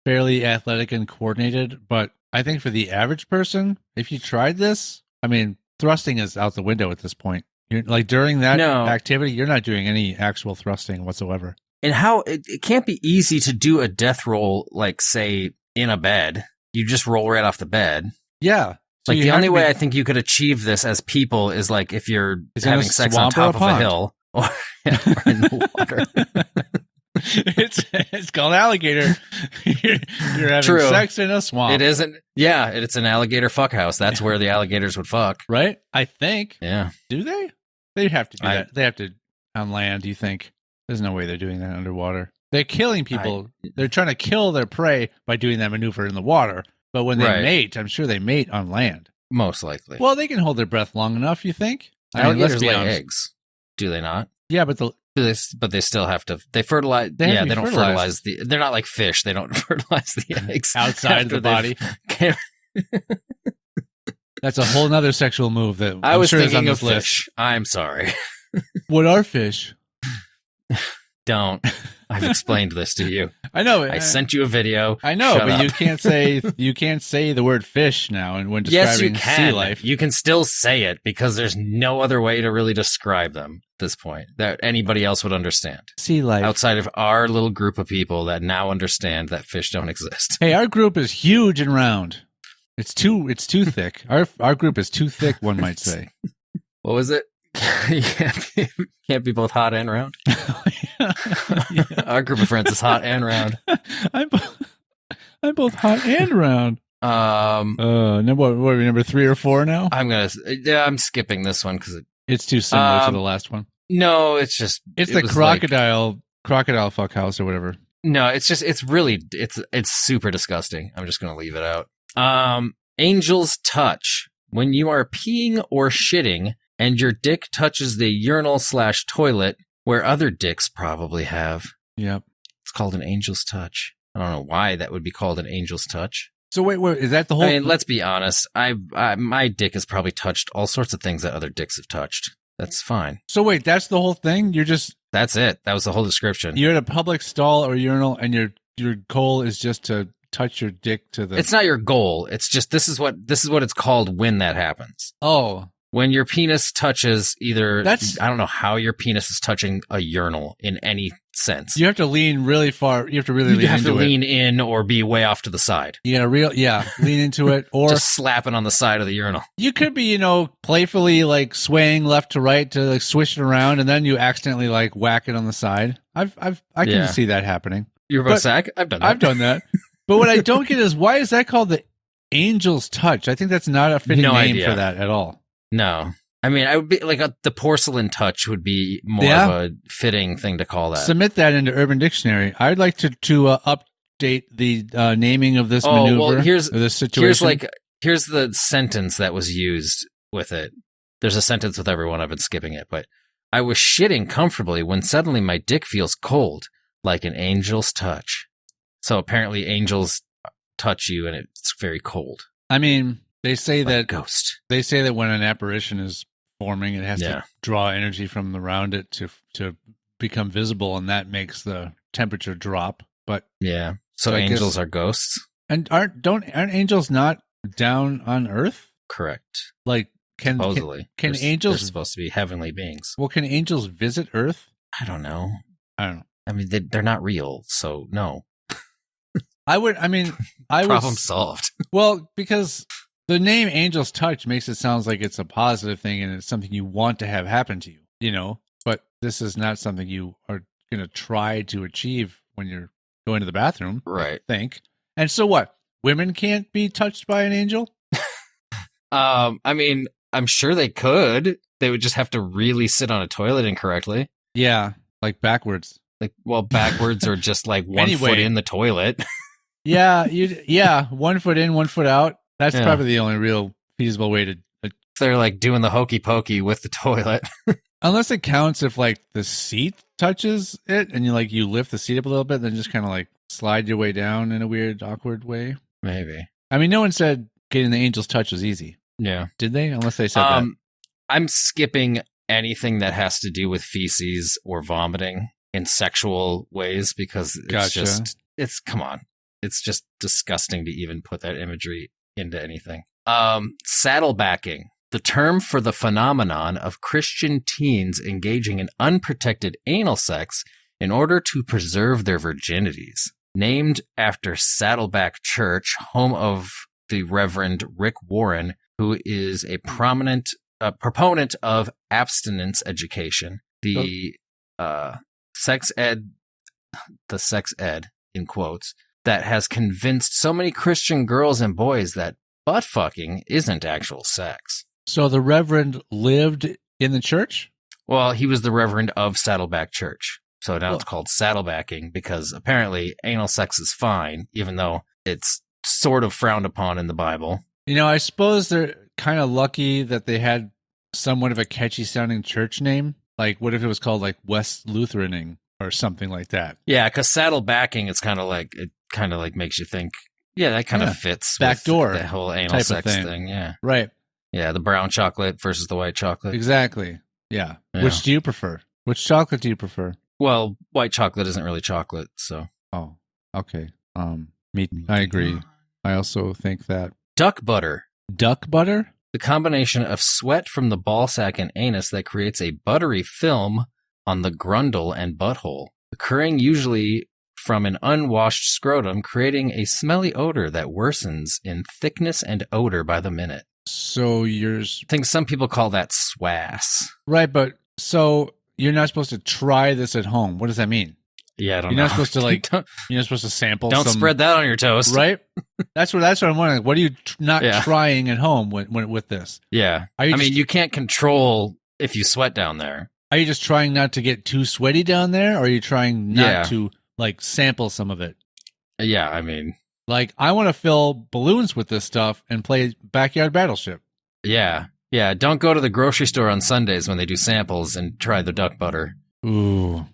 fairly athletic and coordinated, but I think for the average person, if you tried this, I mean, thrusting is out the window at this point. You're, like during that activity, you're not doing any actual thrusting whatsoever. And how it can't be easy to do a death roll, like say in a bed. You just roll right off the bed. Yeah. So like the only way I think you could achieve this as people is like if you're having sex on top of a hill or in the water. It's called alligator. You're having sex in a swamp. It isn't. Yeah, it's an alligator fuckhouse. That's where the alligators would fuck, right? I think. Yeah. Do they? They have to do that. They have to on land. Do you think? There's no way they're doing that underwater. They're killing people. They're trying to kill their prey by doing that maneuver in the water. But when they mate, I'm sure they mate on land. Most likely. Well, they can hold their breath long enough. You think? Alligators lay eggs. Do they not? Yeah, but they still have to. They fertilize. They don't fertilize they're not like fish. They don't fertilize the eggs outside the body. That's a whole nother sexual move that I was sure thinking is on of this fish. list. I'm sorry. What are fish? Don't. I've explained this to you. I know. I sent you a video. I know, Shut but up. you can't say the word fish now and when describing sea life. You can still say it because there's no other way to really describe them at this point that anybody else would understand. Sea life. Outside of our little group of people that now understand that fish don't exist. Hey, our group is huge and round. It's too thick. Our group is too thick, one might say. What was it? Can't be both hot and round. Yeah. Our group of friends is hot and round. I'm both hot and round. What are we, number 3 or 4 now? I'm skipping this one because it's too similar to the last one. No, it's the crocodile fuckhouse or whatever. No, it's super disgusting. I'm just gonna leave it out. Angel's touch. When you are peeing or shitting and your dick touches the urinal/toilet where other dicks probably have. Yep. It's called an angel's touch. I don't know why that would be called an angel's touch. So wait, is that the whole... I mean, let's be honest. My dick has probably touched all sorts of things that other dicks have touched. That's fine. So wait, that's the whole thing? That's it. That was the whole description. You're at a public stall or urinal and your goal is just to touch your dick to the... It's not your goal. It's just this is what it's called when that happens. Oh. When your penis touches I don't know how your penis is touching a urinal in any sense. You have to lean really far. You have to really lean in or be way off to the side. You gotta lean into it or just slap it on the side of the urinal. You could be, playfully like swaying left to right to like swish it around and then you accidentally like whack it on the side. I can see that happening. You're about to say, I've done that. I've done that. But what I don't get is why is that called the angel's touch? I think that's not a fitting name for that at all. No. I mean, I would be like the porcelain touch would be more of a fitting thing to call that. Submit that into Urban Dictionary. I'd like to update the naming of this maneuver. Well, this situation. Here's the sentence that was used with it. There's a sentence with everyone. I've been skipping it, but I was shitting comfortably when suddenly my dick feels cold, like an angel's touch. So apparently angels touch you and it's very cold. I mean, they say Like that a ghost. They say that when an apparition is forming, it has Yeah. to draw energy from around it to become visible, and that makes the temperature drop. But Yeah. So I angels guess- are ghosts? and aren't angels not down on Earth? Correct. Like Supposedly. can They're angels supposed to be heavenly beings? Well, can angels visit Earth? I don't know. I don't know. I mean, they're not real, so no. I Problem solved. Well, because the name Angel's Touch makes it sound like it's a positive thing and it's something you want to have happen to you, you know? But this is not something you are going to try to achieve when you're going to the bathroom, Right. I think. And so what? Women can't be touched by an angel? I mean, I'm sure they could. They would just have to really sit on a toilet incorrectly. Yeah, like backwards. Like, well, backwards or just like one Anyway. foot in the toilet. Yeah, 1 foot in, 1 foot out. That's Yeah. probably the only real feasible way to They're like doing the hokey pokey with the toilet. unless it counts if like the seat touches it and you lift the seat up a little bit, then just kind of like slide your way down in a weird, awkward way. Maybe. I mean, no one said getting the angel's touch was easy, Yeah. did they? Unless they said that. I'm skipping anything that has to do with feces or vomiting in sexual ways because Gotcha. come on. It's just disgusting to even put that imagery into anything. Saddlebacking, the term for the phenomenon of Christian teens engaging in unprotected anal sex in order to preserve their virginities. Named after Saddleback Church, home of the Reverend Rick Warren, who is a prominent proponent of abstinence education. The sex ed in quotes that has convinced so many Christian girls and boys that butt fucking isn't actual sex. So the Reverend lived in the church? Well, he was the Reverend of Saddleback Church. So now it's called saddlebacking because apparently anal sex is fine, even though it's sort of frowned upon in the Bible. You know, I suppose they're kind of lucky that they had somewhat of a catchy sounding church name. Like, what if it was called like West Lutheraning or something like that? Yeah, because saddlebacking, it kind of like makes you think, yeah, that kind of fits. Backdoor with the whole anal type of sex thing. thing. Yeah. Right. Yeah, the brown chocolate versus the white chocolate. Exactly. Yeah. Yeah. Which do you prefer? Which chocolate do you prefer? Well, white chocolate isn't really chocolate, so. Oh, okay. I agree. I also think that Duck butter. duck butter. The combination of sweat from the ball sack and anus that creates a buttery film on the grundle and butthole, occurring usually from an unwashed scrotum, creating a smelly odor that worsens in thickness and odor by the minute. So yours, I think some people call that swass. right? But so you're not supposed to try this at home. What does that mean? Yeah, I don't You're know. not supposed to like. don't You're not supposed to sample. don't some, spread that on your toast. right? That's what I'm wondering. What are you not Yeah. trying at home with this? Yeah. Are you I mean, just- you can't control if you sweat down there. Are you just trying not to get too sweaty down there, or are you trying not Yeah. to like sample some of it? Yeah, I mean, Like, I want to fill balloons with this stuff and play Backyard Battleship. yeah. Yeah, don't go to the grocery store on Sundays when they do samples and try the duck butter. Ooh,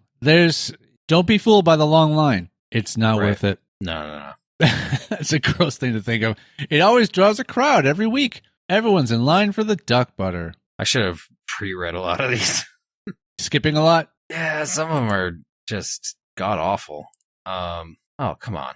don't be fooled by the long line. It's not Right. worth it. No. That's a gross thing to think of. It always draws a crowd every week. Everyone's in line for the duck butter. I should have pre-read a lot of these. Skipping a lot. Yeah, some of them are just god-awful. Oh, come on.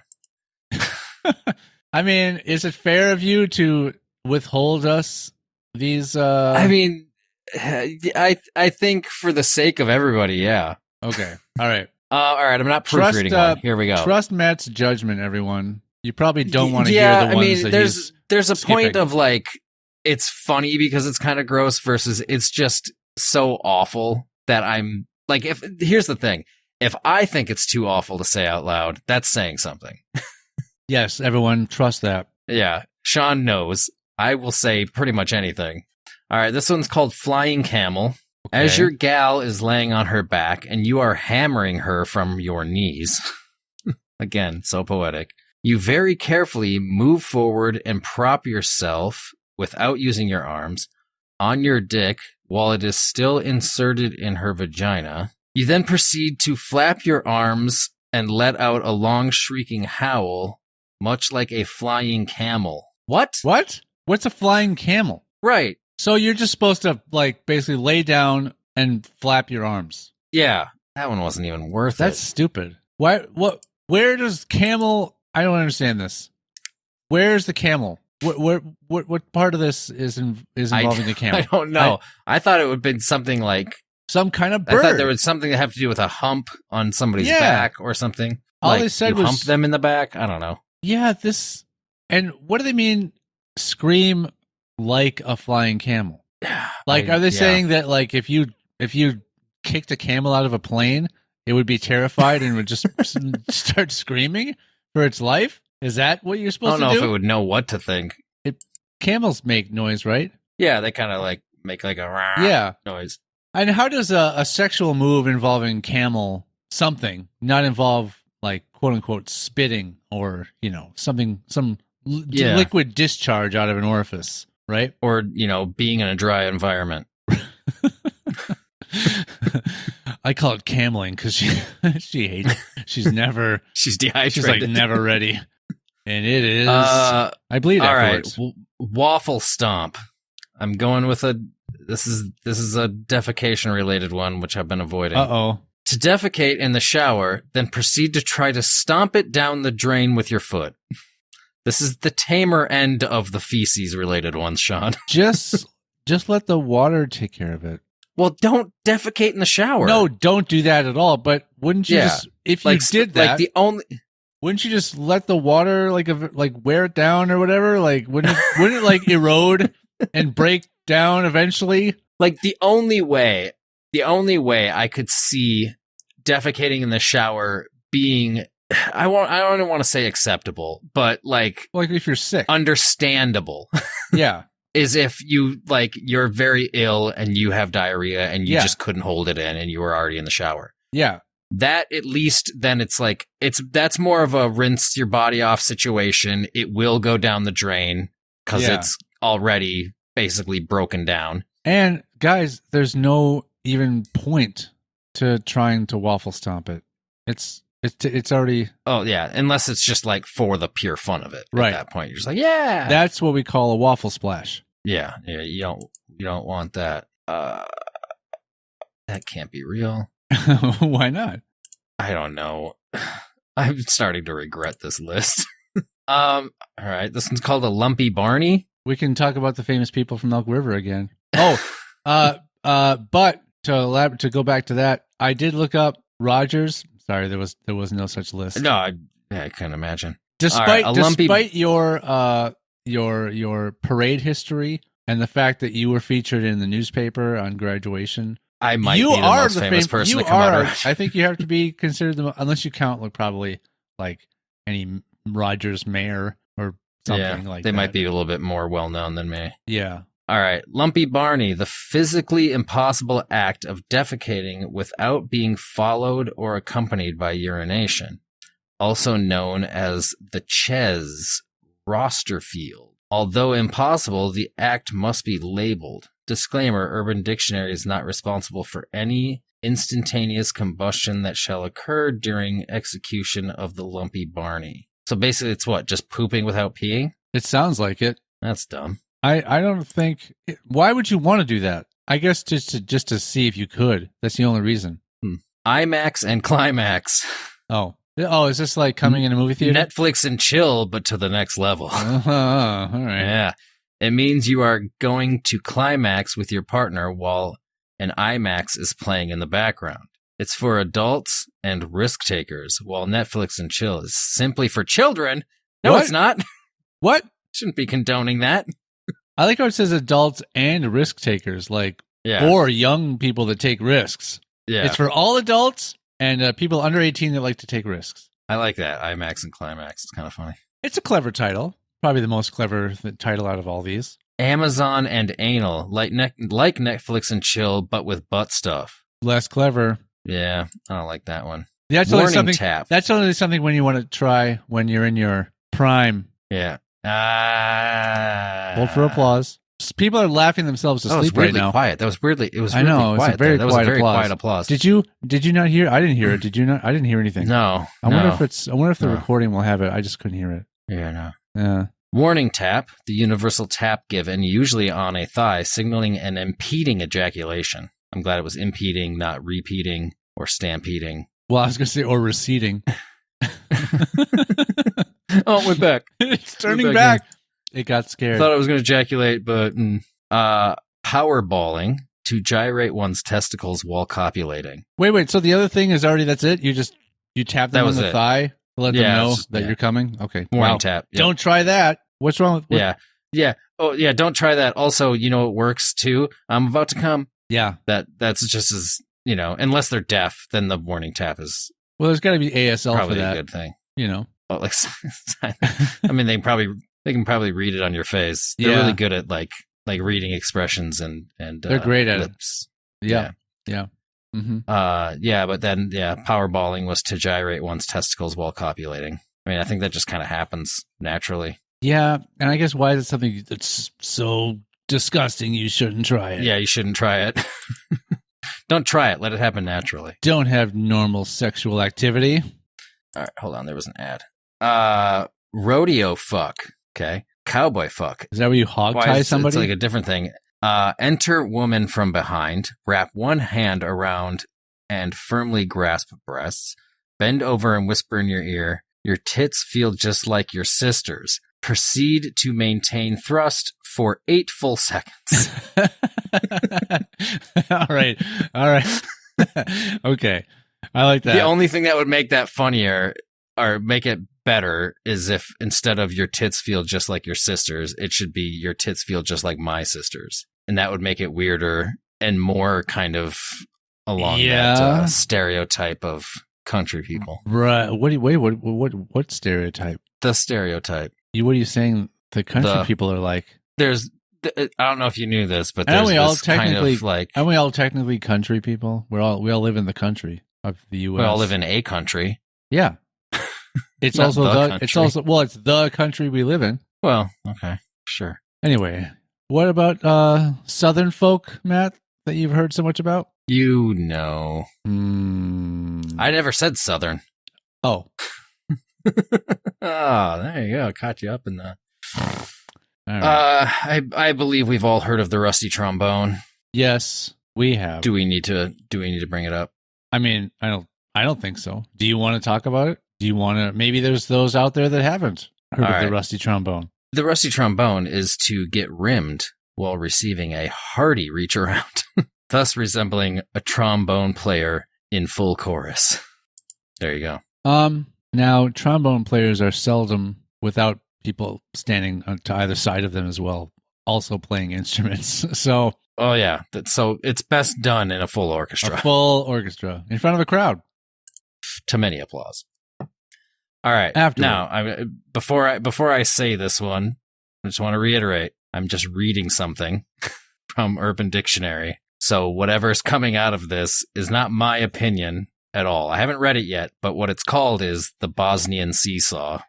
I mean, is it fair of you to withhold us these? I mean, I think for the sake of everybody, yeah. Okay. All right. All right, I'm not Trust, proofreading one. Here we go. Trust Matt's judgment, everyone. You probably don't want to hear the ones that there's a point skipping. of like, it's funny because it's kind of gross versus it's just so awful that I'm like, here's the thing. If I think it's too awful to say out loud, that's saying something. Yes, everyone, trust that. Yeah, Sean knows. I will say pretty much anything. All right, this one's called Flying Camel. As Okay. your gal is laying on her back and you are hammering her from your knees, again, so poetic, you very carefully move forward and prop yourself without using your arms on your dick while it is still inserted in her vagina. You then proceed to flap your arms and let out a long shrieking howl, much like a flying camel. What? What? What's a flying camel? Right. So you're just supposed to, like, basically lay down and flap your arms. Yeah. That one wasn't even worth That's stupid. Why? What? Where does camel? I don't understand this. Where's the camel? What part of this is involving a camel? I don't know. I thought it would have been something like some kind of bird. I thought there was something that have to do with a hump on somebody's back or something. All like they said you was hump them in the back. I don't know. Yeah, this. And what do they mean? Scream like a flying camel? Like, are they saying that, like, if you kicked a camel out of a plane, it would be terrified and would just start screaming for its life? Is that what you're supposed to do? I don't know if it would know what to think. Camels make noise, right? Yeah, they kind of like make like a rah noise. And how does a sexual move involving camel something not involve, like, quote unquote spitting or, you know, some liquid discharge out of an orifice, right? Or, you know, being in a dry environment. I call it cameling because she hates it. She's dehydrated. She's like never ready. And it is. I bleed afterwards. All right, waffle stomp. I'm going with this is a defecation related one, which I've been avoiding. Uh-oh. To defecate in the shower, then proceed to try to stomp it down the drain with your foot. This is the tamer end of the feces related ones, Sean. Just let the water take care of it. Well, don't defecate in the shower. No, don't do that at all. But wouldn't you just, if you did that, wouldn't you just let the water like wear it down or whatever? Like, wouldn't it like erode and break down eventually? Like the only way I could see defecating in the shower being, I don't want to say acceptable, but like if you're sick, understandable. Yeah. Is if you're very ill and you have diarrhea and you just couldn't hold it in and you were already in the shower. Yeah. That at least then it's like, that's more of a rinse your body off situation. It will go down the drain because it's already basically broken down. And guys, there's no even point to trying to waffle stomp it. It's already. Oh yeah. Unless it's just like for the pure fun of it. Right. At that point, you're just like, yeah, that's what we call a waffle splash. Yeah. Yeah. You don't want that. That can't be real. Why not? I don't know. I'm starting to regret this list. All right. This one's called a Lumpy Barney. We can talk about the famous people from Elk River again. Oh, but to go back to that, I did look up Rogers. Sorry, there was no such list. No, I can't imagine. Despite your parade history and the fact that you were featured in the newspaper on graduation, I might be the most famous person to come out of it. I think you have to be considered unless you count probably like any Rogers mayor or something like that. They might be a little bit more well known than me. Yeah. All right. Lumpy Barney, the physically impossible act of defecating without being followed or accompanied by urination, also known as the Ches Rosterfield. Although impossible, the act must be labeled. Disclaimer, Urban Dictionary is not responsible for any instantaneous combustion that shall occur during execution of the Lumpy Barney. So basically it's what? Just pooping without peeing? It sounds like it. That's dumb. I don't think. Why would you want to do that? I guess just to see if you could. That's the only reason. IMAX and Climax. Oh, is this like coming in a movie theater? Netflix and chill, but to the next level. All right. Yeah. It means you are going to climax with your partner while an IMAX is playing in the background. It's for adults and risk takers, while Netflix and chill is simply for children. No, What? It's not. What? Shouldn't be condoning that. I like how it says adults and risk takers, or young people that take risks. Yeah. It's for all adults and people under 18 that like to take risks. I like that. IMAX and Climax. It's kind of funny. It's a clever title. Probably the most clever title out of all these. Amazon and Anal, like Netflix and chill, but with butt stuff. Less clever. Yeah, I don't like that one. That's Morning only something. tap. That's only something when you want to try when you're in your prime. Yeah. Hold for applause. People are laughing themselves to That was sleep right weirdly now. quiet. That was weirdly. It was I weirdly know. quiet. It's a very that was a quiet very applause. quiet applause. Did you not hear? I didn't hear it. Did you not? I didn't hear anything. No. I wonder if the No. recording will have it. I just couldn't hear it. Yeah, no. Yeah. Warning tap, the universal tap given, usually on a thigh, signaling an impeding ejaculation. I'm glad it was impeding, not repeating or stampeding. Well, I was going to say, or receding. Oh, it went back. It's turning Went back. It got scared. Thought I was going to ejaculate, but power balling to gyrate one's testicles while copulating. Wait. So the other thing is already, that's it? You tap them That on was the it. thigh to let them Yeah, know it's just- that yeah. you're coming? Okay. Warning Wow. tap. Yep. Don't try that. What's wrong with Yeah. Oh, yeah. Don't try that. Also, you know, it works too. I'm about to come. Yeah. That's just as, you know, unless they're deaf, then the warning tap is Well, there's got to be ASL probably for that. a good thing. You know. Oh, like, I mean, they can probably read it on your face. They're Yeah. really good at like reading expressions and They're great at lips. it. Yeah. Mm-hmm. But then power balling was to gyrate one's testicles while copulating. I mean, I think that just kind of happens naturally. Yeah. And I guess why is it something that's so disgusting you shouldn't try it? Yeah, you shouldn't try it. Don't try it. Let it happen naturally. Don't have normal sexual activity. All right, hold on. There was an ad. Rodeo fuck. Okay. Cowboy fuck. Is that where you hog tie somebody? It's like a different thing. Enter woman from behind. Wrap one hand around and firmly grasp breasts. Bend over and whisper in your ear. Your tits feel just like your sister's. Proceed to maintain thrust for 8 full seconds. All right. Okay. I like that. The only thing that would make that funnier or make it better is if instead of your tits feel just like your sister's, it should be your tits feel just like my sister's. And that would make it weirder and more kind of along that stereotype of country people. Right. What stereotype? The stereotype. What are you saying the country people are like? There's, I don't know if you knew this, but Aren't there's we all this kind of like, Aren't we all technically country people? We all live in the country of the U.S. we all live in a country. Yeah. It's Not also the it's country. also it's the country we live in. Well, okay, sure. Anyway, what about Southern folk, Matt, that you've heard so much about? You know. Mm. I never said Southern. Oh. Oh, there you go. Caught you up in the. All right. I believe we've all heard of the rusty trombone. Yes, we have. Do we need to bring it up? I mean, I don't think so. Do you want to talk about it? Do you want to? Maybe there's those out there that haven't heard of the rusty trombone. The rusty trombone is to get rimmed while receiving a hearty reach around, thus resembling a trombone player in full chorus. There you go. Now trombone players are seldom without people standing to either side of them as well, also playing instruments. So, oh yeah, so it's best done in a full orchestra. A full orchestra in front of a crowd. To many applause. All right. Afterward. Now, before I say this one, I just want to reiterate, I'm just reading something from Urban Dictionary. So whatever's coming out of this is not my opinion at all. I haven't read it yet, but what it's called is the Bosnian seesaw.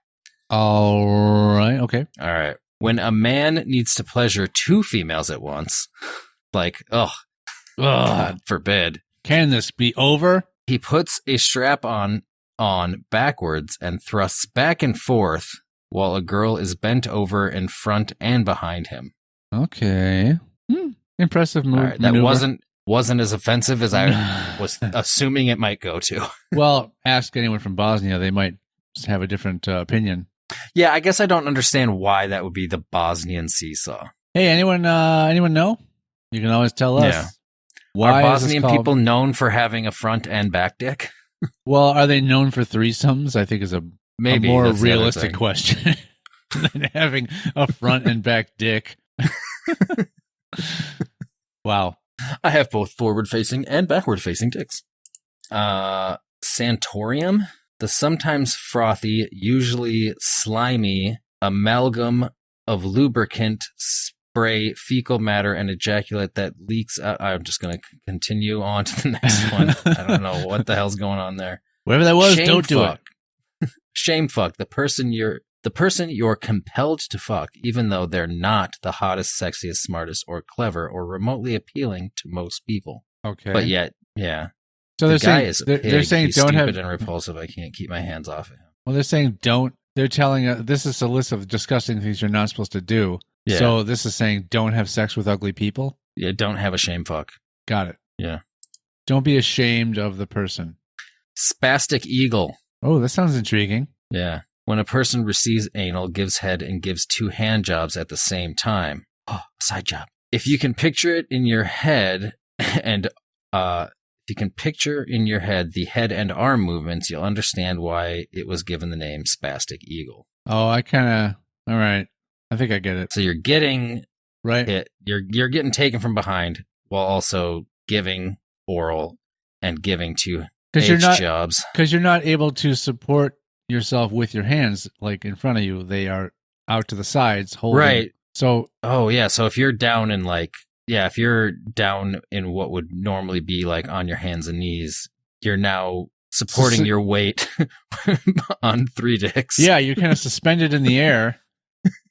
All right. Okay. All right. When a man needs to pleasure 2 females at once, like, God forbid. Can this be over? He puts a strap on backwards and thrusts back and forth while a girl is bent over in front and behind him. Okay. Impressive move. All right, that wasn't as offensive as I was assuming it might go to. Well, ask anyone from Bosnia. They might have a different opinion. Yeah, I guess I don't understand why that would be the Bosnian seesaw. Hey, anyone know? You can always tell us. Yeah. Why Are Bosnian people known for having a front and back dick? Well, are they known for threesomes? I think is a more that's realistic question than having a front and back dick. Wow. I have both forward-facing and backward-facing dicks. Santorium, the sometimes frothy, usually slimy amalgam of lubricant, spray, fecal matter, and ejaculate that leaks out. I'm just going to continue on to the next one. I don't know what the hell's going on there. Whatever that was, don't do it. Shame fuck. The person the person you're compelled to fuck, even though they're not the hottest, sexiest, smartest, or clever, or remotely appealing to most people. Okay. But yet, yeah. So the guy is a pig. They're saying He's don't stupid have. and repulsive. I can't keep my hands off of him. Well, they're saying don't. They're telling this is a list of disgusting things you're not supposed to do. Yeah. So this is saying don't have sex with ugly people. Yeah, don't have a shame fuck. Got it. Yeah. Don't be ashamed of the person. Spastic eagle. Oh, that sounds intriguing. Yeah. When a person receives anal, gives head, and gives 2 hand jobs at the same time. Oh, side job. If you can picture it in your head and if you can picture in your head the head and arm movements, you'll understand why it was given the name spastic eagle. Oh, I kind of. All right. I think I get it. So you're getting Right. hit. You're getting taken from behind while also giving oral and giving 2 jobs. Because you're not able to support yourself with your hands like in front of you. They are out to the sides holding. Right. So. Oh, yeah. So if you're down in if you're down in what would normally be like on your hands and knees, you're now supporting your weight on 3 dicks. Yeah, you're kind of suspended in the air.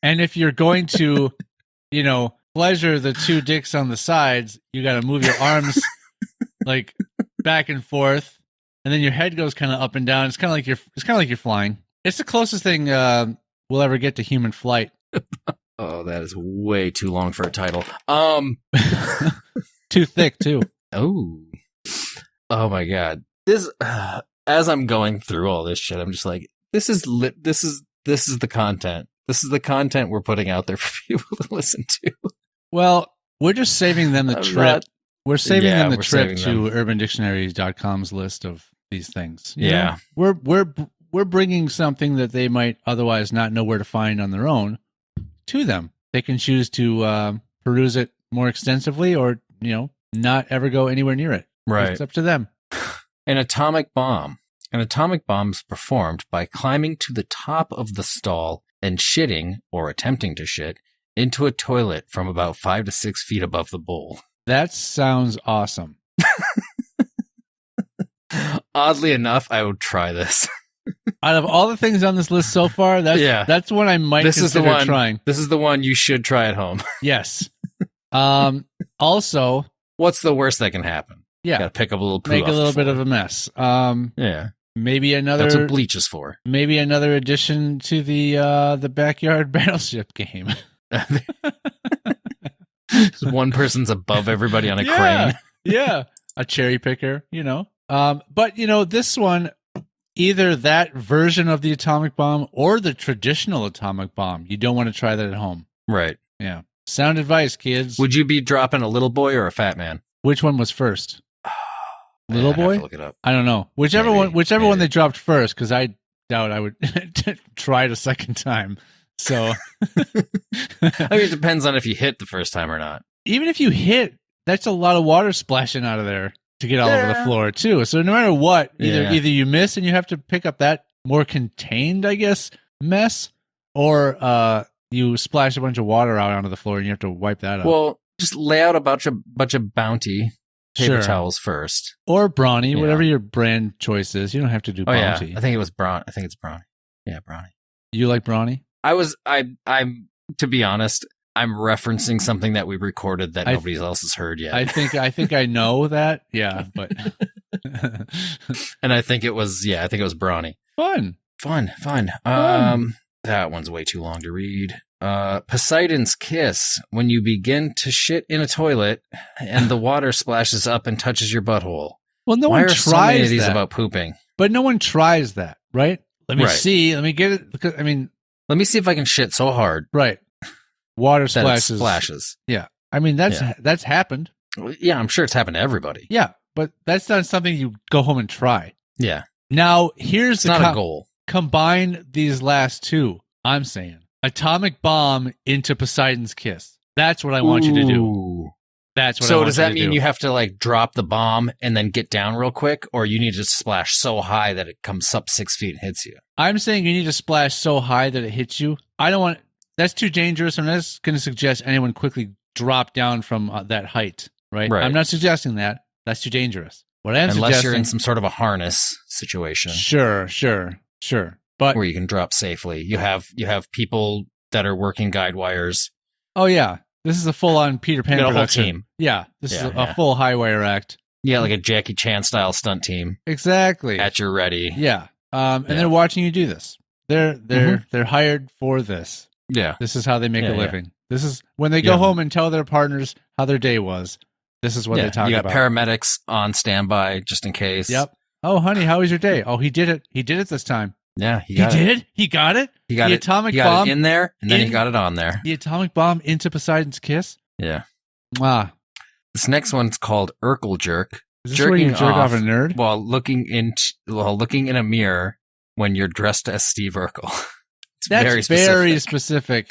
And if you're going to, pleasure the 2 dicks on the sides, you got to move your arms like back and forth, and then your head goes kind of up and down. It's kind of like you're flying. It's the closest thing we'll ever get to human flight. Oh, that is way too long for a title. Too thick too. Oh my God. This, as I'm going through all this shit, I'm just like, this is the content. This is the content we're putting out there for people to listen to. Well, we're just saving them the trip. We're saving them the trip to UrbanDictionaries.com's list of these things. You know? We're bringing something that they might otherwise not know where to find on their own to them. They can choose to peruse it more extensively, or not ever go anywhere near it. Right. It's up to them. An atomic bomb. An atomic bomb is performed by climbing to the top of the stall and shitting, or attempting to shit, into a toilet from about 5 to 6 feet above the bowl. That sounds awesome. Oddly enough, I would try this. Out of all the things on this list so far, that's one I might consider trying. This is the one you should try at home. Yes. Also, what's the worst that can happen? Yeah. Got to pick up a little poo make off a little the bit floor. of a mess. Yeah. Maybe another. That's what bleach is for. Maybe another addition to the backyard battleship game. One person's above everybody on a crane. Yeah. A cherry picker, But this one, either that version of the atomic bomb or the traditional atomic bomb, you don't want to try that at home. Right. Yeah. Sound advice, kids. Would you be dropping a little boy or a fat man? Which one was first? Little boy? I have to look it up. I don't know. Whichever one they dropped first, because I doubt I would try it a second time. So, I mean, it depends on if you hit the first time or not. Even if you hit, that's a lot of water splashing out of there to get all over the floor too. So no matter what, either you miss and you have to pick up that more contained, I guess, mess, or you splash a bunch of water out onto the floor and you have to wipe that up. Well, just lay out a bunch of Bounty paper towels first, or Brawny, whatever your brand choice is. You don't have to do Bounty. Yeah. I think it's Brawny. Yeah, Brawny. You like Brawny? I'm to be honest, I'm referencing something that we recorded that nobody else has heard yet. I think I know that. Yeah, but and I think it was Brawny. Fun. That one's way too long to read. Poseidon's kiss. When you begin to shit in a toilet and the water splashes up and touches your butthole. Well, no Why one are tries so many of these that. about pooping? But no one tries that, right? Let me see. Let me get it. Because, let me see if I can shit so hard. Right. Water that splashes. Yeah. That's happened. Yeah, I'm sure it's happened to everybody. Yeah, but that's not something you go home and try. Yeah. Now, here's not a goal. Combine these last two. I'm saying atomic bomb into Poseidon's kiss. That's what I want you to do. That's what. So does that mean you have to like drop the bomb and then get down real quick, or you need to splash so high that it comes up 6 feet and hits you? I'm saying you need to splash so high that it hits you. I don't want. That's too dangerous. I'm not going to suggest anyone quickly drop down from that height. Right. I'm not suggesting that. That's too dangerous. What I'm unless suggesting, you're in some sort of a harness situation. Sure. But where you can drop safely. You have people that are working guide wires. oh yeah, this is a full-on Peter Pan You got a whole production. team. Yeah, this is Yeah, a full high wire act. Yeah, like a Jackie Chan style stunt team Exactly. at your ready. Yeah. And they're watching you do this. They're hired for this. Yeah. This is how they make a Yeah. living. This is when they go home and tell their partners how their day was. This is what they talk You got about. paramedics on standby just in case. Yep. Oh, honey, how was your day? Oh, he did it. He did it this time. Yeah, He did? He got it? He got the it. atomic He got bomb it in there, and then he got it on there. The atomic bomb into Poseidon's kiss? Yeah. Mwah. This next one's called Urkel Jerk. Is this where you jerk off a nerd? while looking in a mirror when you're dressed as Steve Urkel. It's That's very specific.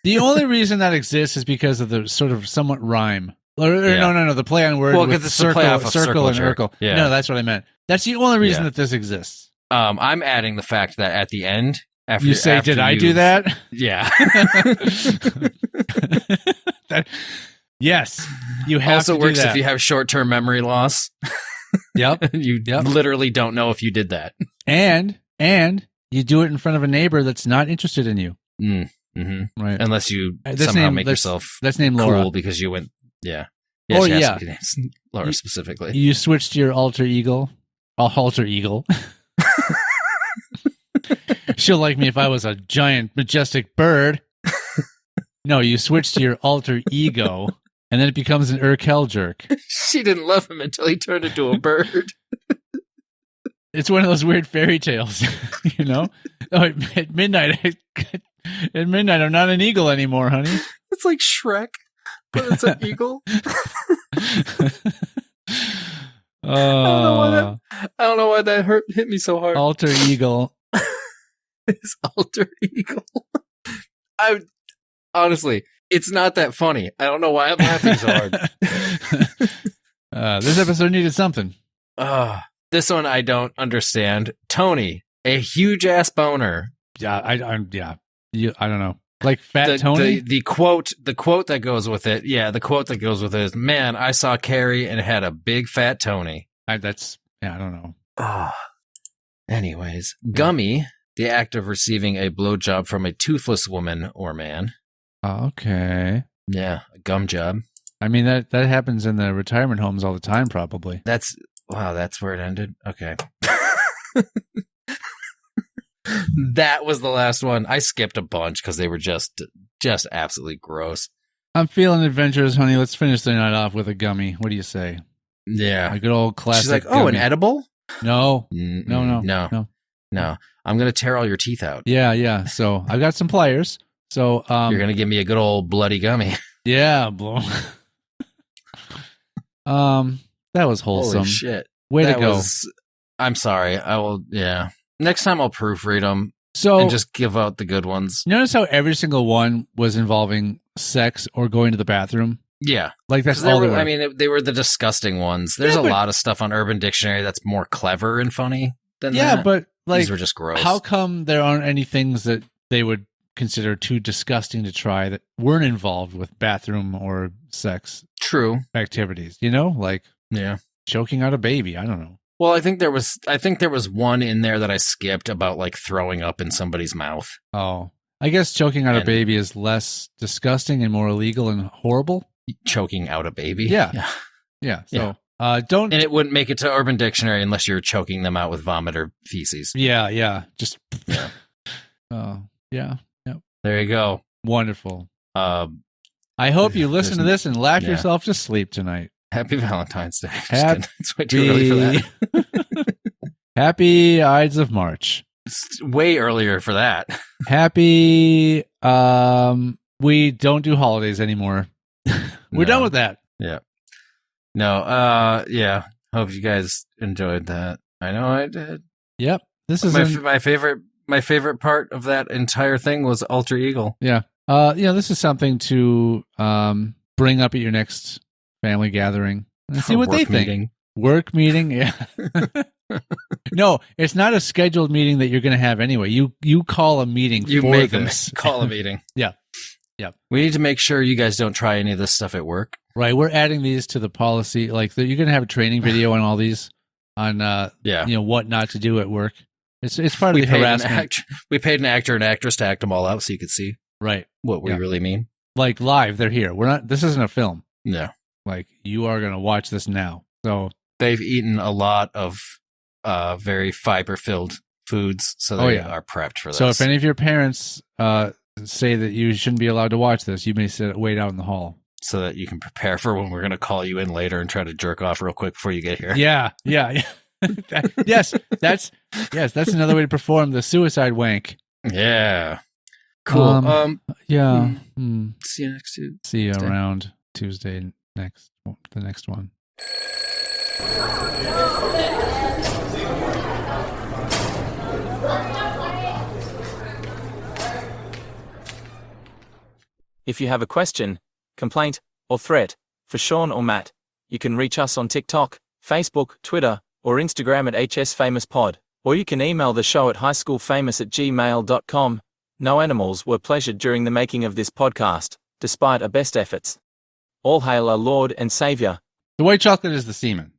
The only reason that exists is because of the sort of somewhat rhyme. No, the play on word Well, with 'cause it's the play circle, off of circle and jerk. Urkel. Yeah. No, that's what I meant. That's the only reason that this exists. I'm adding the fact that at the end, after You say, did I do that? Yeah. Yes, you have Also to do works that. if you have short-term memory loss. Yep. You literally don't know if you did that. And you do it in front of a neighbor that's not interested in you. Mm-hmm. Right. Unless you That's somehow name- make that's- yourself That's named Laura. cool because you went, yeah. Oh, she has yeah. to be named Laura specifically. You switched to your alter ego. Alter ego. She'll like me if I was a giant, majestic bird. No, you switch to your alter ego, and then it becomes an Urkel jerk. She didn't love him until he turned into a bird. It's one of those weird fairy tales, you know? Oh, at midnight, I'm not an eagle anymore, honey. It's like Shrek, but it's an eagle. I don't know why that hit me so hard. Alter ego. His alter ego. Honestly, it's not that funny. I don't know why I'm laughing so hard. This episode needed something. This one I don't understand. Tony, a huge ass boner. Yeah, I don't know. Like Fat Tony? The quote that goes with it. Yeah, the quote that goes with it is, "Man, I saw Carrie and it had a big fat Tony." I don't know. Anyways, Gummy, the act of receiving a blowjob from a toothless woman or man. Okay. Yeah, a gum job. I mean, that happens in the retirement homes all the time, probably. That's where it ended? Okay. That was the last one. I skipped a bunch because they were just absolutely gross. I'm feeling adventurous, honey. Let's finish the night off with a gummy. What do you say? Yeah. A good old classic. She's like, gummy. an edible? No. Mm-mm. No. No. I'm going to tear all your teeth out. Yeah. So I've got some pliers. So You're going to give me a good old bloody gummy. Yeah, blow. That was wholesome. Holy shit. Way to go. I'm sorry. I will, yeah. Next time I'll proofread them So and just give out the good ones. notice how every single one was involving sex or going to the bathroom? Yeah. Like that's all they were. I mean, they were the disgusting ones. There's Yeah, a but- lot of stuff on Urban Dictionary that's more clever and funny than yeah, that. but like, These were just gross. how come there aren't any things that they would consider too disgusting to try that weren't involved with bathroom or sex True. activities? You know, like Yeah. choking out a baby. I don't know. Well, I think there was one in there that I skipped about like throwing up in somebody's mouth. Oh, I guess choking out a And- baby is less disgusting and more illegal and horrible. Choking out a baby. Yeah. Yeah. So don't. And it wouldn't make it to Urban Dictionary unless you're choking them out with vomit or feces. Yeah. Just. Yeah. Oh, yeah. There you go. Wonderful. Uh, I hope you listen to this and laugh yeah. yourself to sleep tonight. Happy Valentine's Day. Just Happy- kidding. It's way too early for that. Happy Ides of March. It's way earlier for that. Happy. We don't do holidays anymore. We're No. done with that. Yeah. No. Yeah. Hope you guys enjoyed that. I know I did. Yep. This is My favorite part of that entire thing was Alter Eagle. this is something to bring up at your next family gathering and see what they Work think. meeting. Work meeting, yeah. No, it's not a scheduled meeting that you're going to have anyway. You call a meeting You for make this. them call a meeting. Yeah. We need to make sure you guys don't try any of this stuff at work. Right, we're adding these to the policy. Like you're going to have a training video on all these, on Yeah. what not to do at work. It's part of the harassment. We paid an actor and actress to act them all out so you could see Right. what we really mean. Like live, they're here. This isn't a film. No. Like, you are going to watch this now. So they've eaten a lot of very fiber-filled foods, so they are prepped for this. So if any of your parents say that you shouldn't be allowed to watch this, you may wait out in the hall. So that you can prepare for when we're going to call you in later and try to jerk off real quick before you get here. Yeah. Yes, that's another way to perform the suicide wank. Yeah. Cool. Yeah. See you next Tuesday. See you around Tuesday the next one. If you have a question, complaint, or threat for Sean or Matt, you can reach us on TikTok, Facebook, Twitter, or Instagram at hsfamouspod, or you can email the show at highschoolfamous@gmail.com. No animals were pleasured during the making of this podcast, despite our best efforts. All hail our Lord and Savior. The white chocolate is the semen.